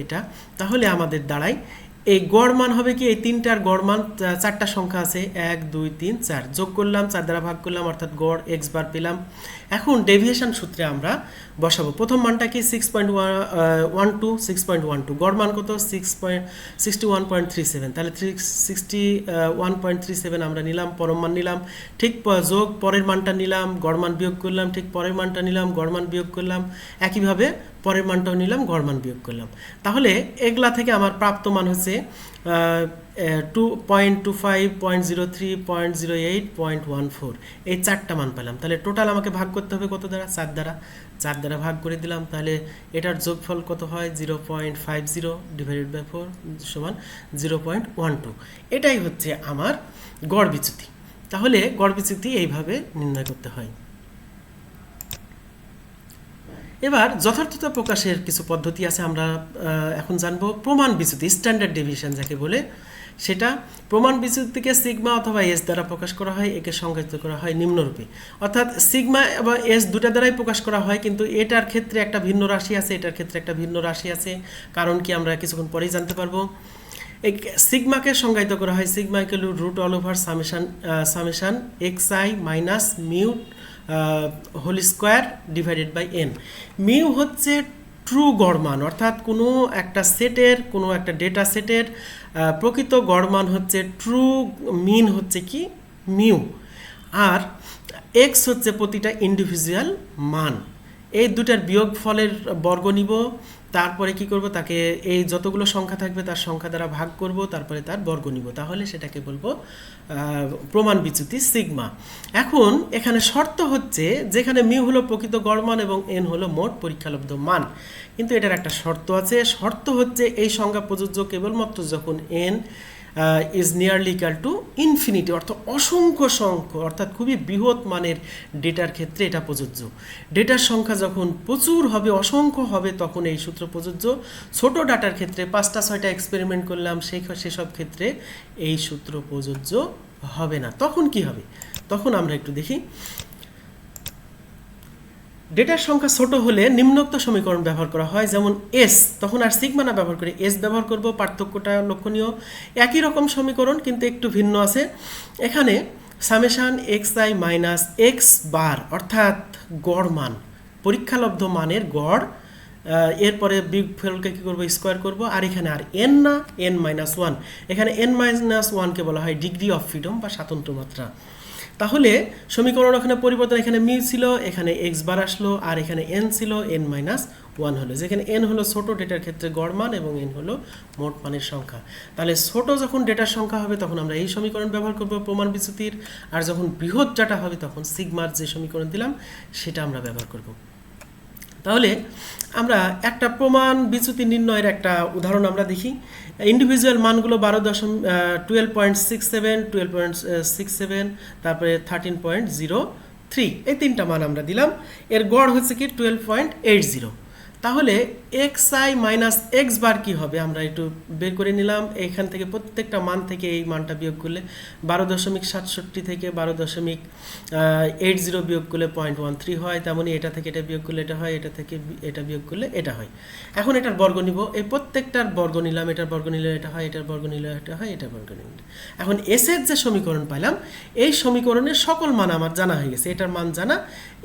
এটা তাহলে আমাদের দাঁড়ায় এই গড় মান হবে কি, এই তিনটার গড় মান, চারটা সংখ্যা আছে 1 2 3 4, যোগ করলাম 4 দ্বারা ভাগ করলাম, অর্থাৎ গড় x বার পেলাম। এখন ডেভিয়েশন সূত্রে আমরা বসাবো। প্রথম মানটা কি 6.12, গড় মান কত 61.37, তাহলে 61.37 আমরা নিলাম, পরম মান নিলাম, ঠিক যোগ পরের মানটা নিলাম, গড় মান বিয়োগ করলাম, ঠিক পরের মানটা নিলাম, গড় মান বিয়োগ করলাম, একইভাবে পরের মানটাও নিলাম, গড় মান বিয়োগ করলাম। তাহলে এগুলা থেকে আমার প্রাপ্ত মান হচ্ছে 2.25, 0.03, 0.08, 0.14, এই চারটা মান পেলাম। তাহলে টোটাল আমাকে ভাগ করতে হবে কত দ্বারা, 4 দ্বারা ভাগ করে দিলাম। তাহলে এটার যোগফল কত হয়, 0.50 ডিভাইডেড বাই 4 সমান 0.12। এটাই হচ্ছে আমার গড় বিচ্যুতি। তাহলে গড় বিচ্যুতি এইভাবে নির্ণয় করতে হয়। এবার যথার্থতা প্রকাশের কিছু পদ্ধতি আছে, আমরা এখন জানবো প্রমাণ বিচ্যুতি, স্ট্যান্ডার্ড ডেভিয়েশন যাকে বলে। সেটা প্রমাণ বিচ্যুতিকে সিগমা অথবা এস দ্বারা প্রকাশ করা হয়, একে সংজ্ঞায়িত করা হয় নিম্নরূপে। অর্থাৎ সিগমা এবং এস দুটা দ্বারাই প্রকাশ করা হয়, কিন্তু এটার ক্ষেত্রে একটা ভিন্ন রাশি আছে, এটার ক্ষেত্রে একটা ভিন্ন রাশি আছে। কারণ কি আমরা কিছুক্ষণ পরেই জানতে পারবো। এই সিগমাকে সংজ্ঞায়িত করা হয় sigma equal to root all over summation xi minus mu whole square divided by n। Mu হচ্ছে ট্রু গড় মান, অর্থাৎ কোনো একটা সেটের, কোনো একটা ডেটা সেটের প্রকৃত গড় মান হচ্ছে ট্রু, মিন হচ্ছে কি মিউ, আর এক্স হচ্ছে প্রতিটা ইন্ডিভিজুয়াল মান। এই দুটার বিয়োগ ফলের বর্গ নিব, তারপরে কি করব, তাকে এই যতগুলো সংখ্যা থাকবে তার সংখ্যা দ্বারা ভাগ করব, তারপরে তার বর্গ নিব, তাহলে সেটাকে বলবো প্রমাণ বিচ্যুতি সিগমা। এখন এখানে শর্ত হচ্ছে যেখানে মিউ হলো প্রকৃত গড় মান এবং এন হলো মোট পরীক্ষালব্ধ মান, কিন্তু এটার একটা শর্ত আছে। শর্ত হচ্ছে এই সংজ্ঞা প্রযোজ্য কেবলমাত্র যখন N is nearly equal to infinity, অর্থাৎ খুবই বৃহৎ মানের ডেটার ক্ষেত্রে এটা প্রযোজ্য। ডেটার সংখ্যা যখন প্রচুর হবে, অসংখ্য হবে, তখন এই সূত্র প্রযোজ্য। ছোট ডাটার ক্ষেত্রে 5টা 6টা এক্সপেরিমেন্ট করলাম, সেসব ক্ষেত্রে এই সূত্র প্রযোজ্য হবে না। তখন কি হবে, তখন আমরা একটু দেখি। ডেটার সংখ্যা ছোট হলে নিম্নোক্ত সমীকরণ ব্যবহার করা হয়, যেমন এস, তখন আর সিগমা না ব্যবহার করে এস ব্যবহার করব। পার্থক্যটা লক্ষণীয়, একই রকম সমীকরণ কিন্তু একটু ভিন্ন আছে। এখানে summation xi minus x bar, অর্থাৎ গড় মান, পরীক্ষালব্ধ মানের গড়, এরপরে বিয়োগফলকে কী করবো, স্কোয়ার করব, আর এখানে আর এন না, n মাইনাস ওয়ান। এখানে n মাইনাস ওয়ানকে বলা হয় ডিগ্রি অফ ফ্রিডম বা স্বাতন্ত্র্য মাত্রা। তাহলে সমীকরণ ওখানে পরিবর্তন, এখানে মিউ ছিল, এখানে এক্স বার আসলো, আর এখানে এন ছিল, এন মাইনাস ওয়ান হলো, যেখানে এন হলো ছোট ডেটার ক্ষেত্রে গড় মান এবং এন হলো মোট মানের সংখ্যা। তাহলে ছোট যখন ডেটার সংখ্যা হবে তখন আমরা এই সমীকরণ ব্যবহার করব প্রমাণ বিচ্যুতির, আর যখন বৃহৎ ডাটা হবে তখন সিগমার যে সমীকরণ দিলাম সেটা আমরা ব্যবহার করব। তাহলে আমরা একটা প্রমাণ বিচ্যুতি নির্ণয়ের একটা উদাহরণ আমরা দেখি। ইন্ডিভিজুয়াল মানগুলো 12.67, 12.67, তারপরে 13.03, এই তিনটা মান আমরা দিলাম। এর গড় হচ্ছে কি 12.80। তাহলে x I minus x bar কী হবে আমরা একটু বের করে নিলাম। এইখান থেকে প্রত্যেকটা মান থেকে এই মানটা বিয়োগ করলে 12.67 থেকে 12.80 বিয়োগ করলে 0.13 হয়। তেমনই এটা থেকে এটা বিয়োগ করলে এটা হয়, এটা থেকে এটা বিয়োগ করলে এটা হয়। এখন এটার বর্গ নিব, এই প্রত্যেকটার বর্গ নিলাম, এটার বর্গ নিলে এটা হয়, এটার বর্গ নিলে এটা হয়, এটার বর্গ নিলে। এখন এস এর যে সমীকরণ পাইলাম, এই সমীকরণের সকল মান আমার জানা হয়ে গেছে। এটার মান জানা,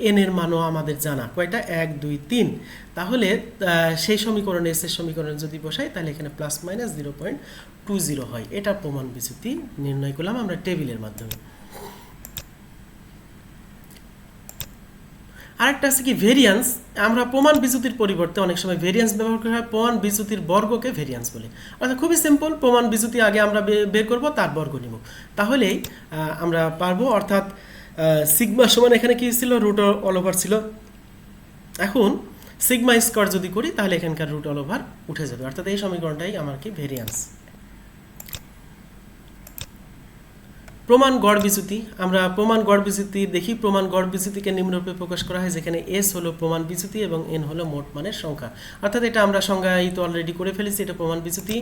এন এর মানও আমাদের জানা। কয়টা? 1 2 3। তাহলে সেই সমীকরণে এস এর সমীকরণ যদি বসাই তাহলে এখানে প্লাস মাইনাস 0.20 হয়। এটা প্রমাণ বিচ্যুতি নির্ণয় করলাম আমরা টেবিলের মাধ্যমে। আরেকটা আছে কি ভেরিয়েন্স। আমরা প্রমাণ বিচ্যুতির পরিবর্তে অনেক সময় ভেরিয়েন্স ব্যবহার করা হয়। প্রমাণ বিচ্যুতির বর্গকে ভেরিয়েন্স বলে। অর্থাৎ খুবই সিম্পল, প্রমাণ বিচ্যুতি আগে আমরা বের করব, তার বর্গ নিব, তাহলেই আমরা পারবো। অর্থাৎ সিগমা সমান এখানে কি ছিল? রুট অল ওভার ছিল। এখন সিগমা স্কোয়ার যদি করি তাহলে এখানকার রুট অল ওভার উঠে যাবে। অর্থাৎ এই সমীকরণটাই আমার কি ভেরিয়েন্স। প্রমাণ গড় বিচ্যুতি। আমরা প্রমাণ গড় বিচ্যুতি দেখি। প্রমাণ গড় বিচ্যুতিকে নিম্নরূপে প্রকাশ করা হয়, যেখানে এস হলো প্রমাণ বিচ্যুতি এবং এন হলো মোট মানের সংখ্যা। অর্থাৎ এটা আমরা সংজ্ঞায়িত অলরেডি করে ফেলেছি, এটা প্রমাণ বিচ্যুতি।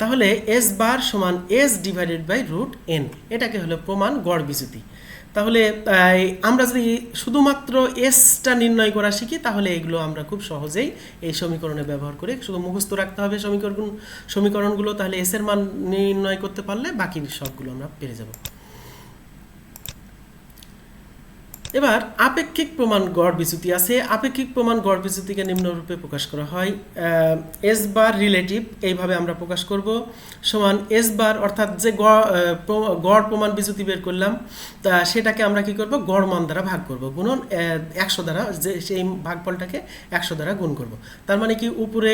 তাহলে এস বার সমান S divided by root n, এটাকে হলো প্রমাণ গড় বিচ্যুতি। তাহলে আমরা যদি শুধুমাত্র এসটা নির্ণয় করা শিখি তাহলে এগুলো আমরা খুব সহজেই এই সমীকরণে ব্যবহার করে, শুধু মুখস্থ রাখতে হবে সমীকরণগুলো, তাহলে এস এর মান নির্ণয় করতে পারলে বাকি সবগুলো আমরা পেরে যাব। এবার আপেক্ষিক প্রমাণ গড় বিচ্যুতি আছে। আপেক্ষিক প্রমাণ গড় বিচ্যুতিকে নিম্নরূপে প্রকাশ করা হয়, এস বার রিলেটিভ, এইভাবে আমরা প্রকাশ করব, সমান এস বার অর্থাৎ যে গড় প্রমাণ বিচ্যুতি বের করলাম তা সেটাকে আমরা কি করব? গড় মান দ্বারা ভাগ করব, গুণন 100 দ্বারা, যে সেই ভাগফলটাকে 100 দ্বারা গুণ করব। তার মানে কি উপরে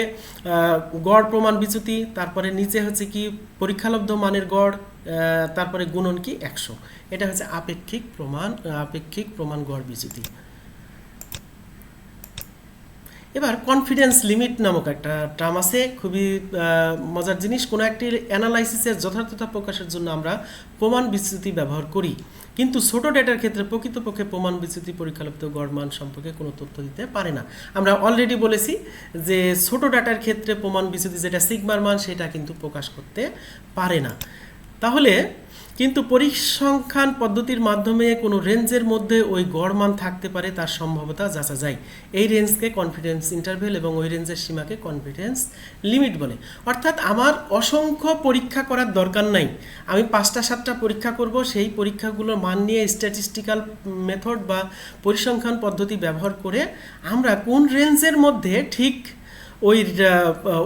গড় প্রমাণ বিচ্যুতি, তারপরে নিচে হচ্ছে কি পরীক্ষালব্ধ মানের গড়, তারপরে গুণন কি 100। এটা হচ্ছে আপেক্ষিক প্রমাণ গড় বিচ্যুতি। এবার কনফিডেন্স লিমিট নামক একটা টার্ম আছে, খুবই মজার জিনিস। কোনো একটি অ্যানালাইসিসের যথার্থতা প্রকাশের জন্য আমরা প্রমাণ বিচ্যুতি ব্যবহার করি, কিন্তু ছোট ডেটার ক্ষেত্রে প্রকৃতপক্ষে প্রমাণ বিচ্যুতি পরীক্ষালব্ধ গড় মান সম্পর্কে কোনো তথ্য দিতে পারে না। আমরা অলরেডি বলেছি যে ছোট ডাটার ক্ষেত্রে প্রমাণ বিচ্যুতি যেটা সিগমার মান সেটা কিন্তু প্রকাশ করতে পারে না। তাহলে কিন্তু পরিসংখ্যান পদ্ধতির মাধ্যমে কোনো রেঞ্জের মধ্যে ওই গড় মান থাকতে পারে তার সম্ভাব্যতা যাচা যায়। এই রেঞ্জকে কনফিডেন্স ইন্টারভ্যাল এবং ওই রেঞ্জের সীমাকে কনফিডেন্স লিমিট বলে। অর্থাৎ আমার অসংখ্য পরীক্ষা করার দরকার নাই, আমি 5টা 7টা পরীক্ষা করব, সেই পরীক্ষাগুলোর মান নিয়ে স্ট্যাটিস্টিক্যাল মেথড বা পরিসংখ্যান পদ্ধতি ব্যবহার করে আমরা কোন রেঞ্জের মধ্যে ঠিক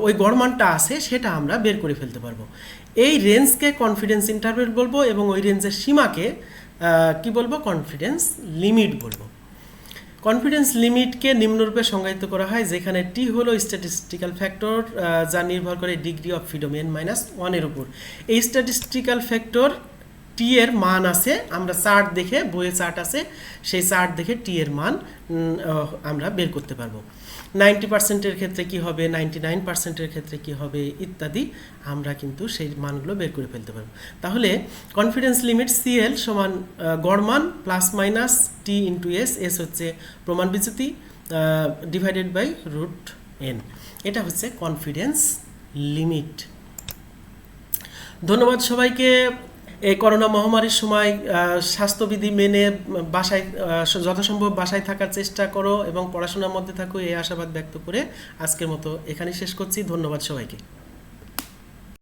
ওই গড়মানটা আছে সেটা আমরা বের করে ফেলতে পারবো। এই রেঞ্জকে কনফিডেন্স ইন্টারভ্যাল বলবো এবং ওই রেঞ্জের সীমাকে কি বলবো? কনফিডেন্স লিমিট বলবো। কনফিডেন্স লিমিটকে নিম্নরূপে সংজ্ঞায়িত করা হয়, যেখানে টি হলো স্ট্যাটিস্টিক্যাল ফ্যাক্টর যা নির্ভর করে ডিগ্রি অফ ফ্রিডম n-1 এর উপর। এই স্ট্যাটিস্টিক্যাল ফ্যাক্টর টি এর মান আছে, আমরা চার্ট দেখে, বইয়ে চার্ট আছে, সেই চার্ট দেখে টি এর মান আমরা বের করতে পারবো। 90%-এর ক্ষেত্রে কি হবে, 99%-এর ক্ষেত্রে কি হবে ইত্যাদি আমরা কিন্তু সেই মানগুলো বের করে ফেলতে পারবো। তাহলে কনফিডেন্স লিমিট সিএল সমান গড় মান প্লাস মাইনাস টি ইন্টু এস, এস হচ্ছে প্রমাণ বিচ্যুতি, ডিভাইডেড বাই রুট এন, এটা হচ্ছে কনফিডেন্স লিমিট। ধন্যবাদ সবাইকে। এই করোনা মহামারীর সময় স্বাস্থ্যবিধি মেনে বাসায় যথাসম্ভব বাসায় থাকার চেষ্টা করো এবং পড়াশোনার মধ্যে থাকো, এই আশাবাদ ব্যক্ত করে আজকের মতো এখানেই শেষ করছি। ধন্যবাদ সবাইকে।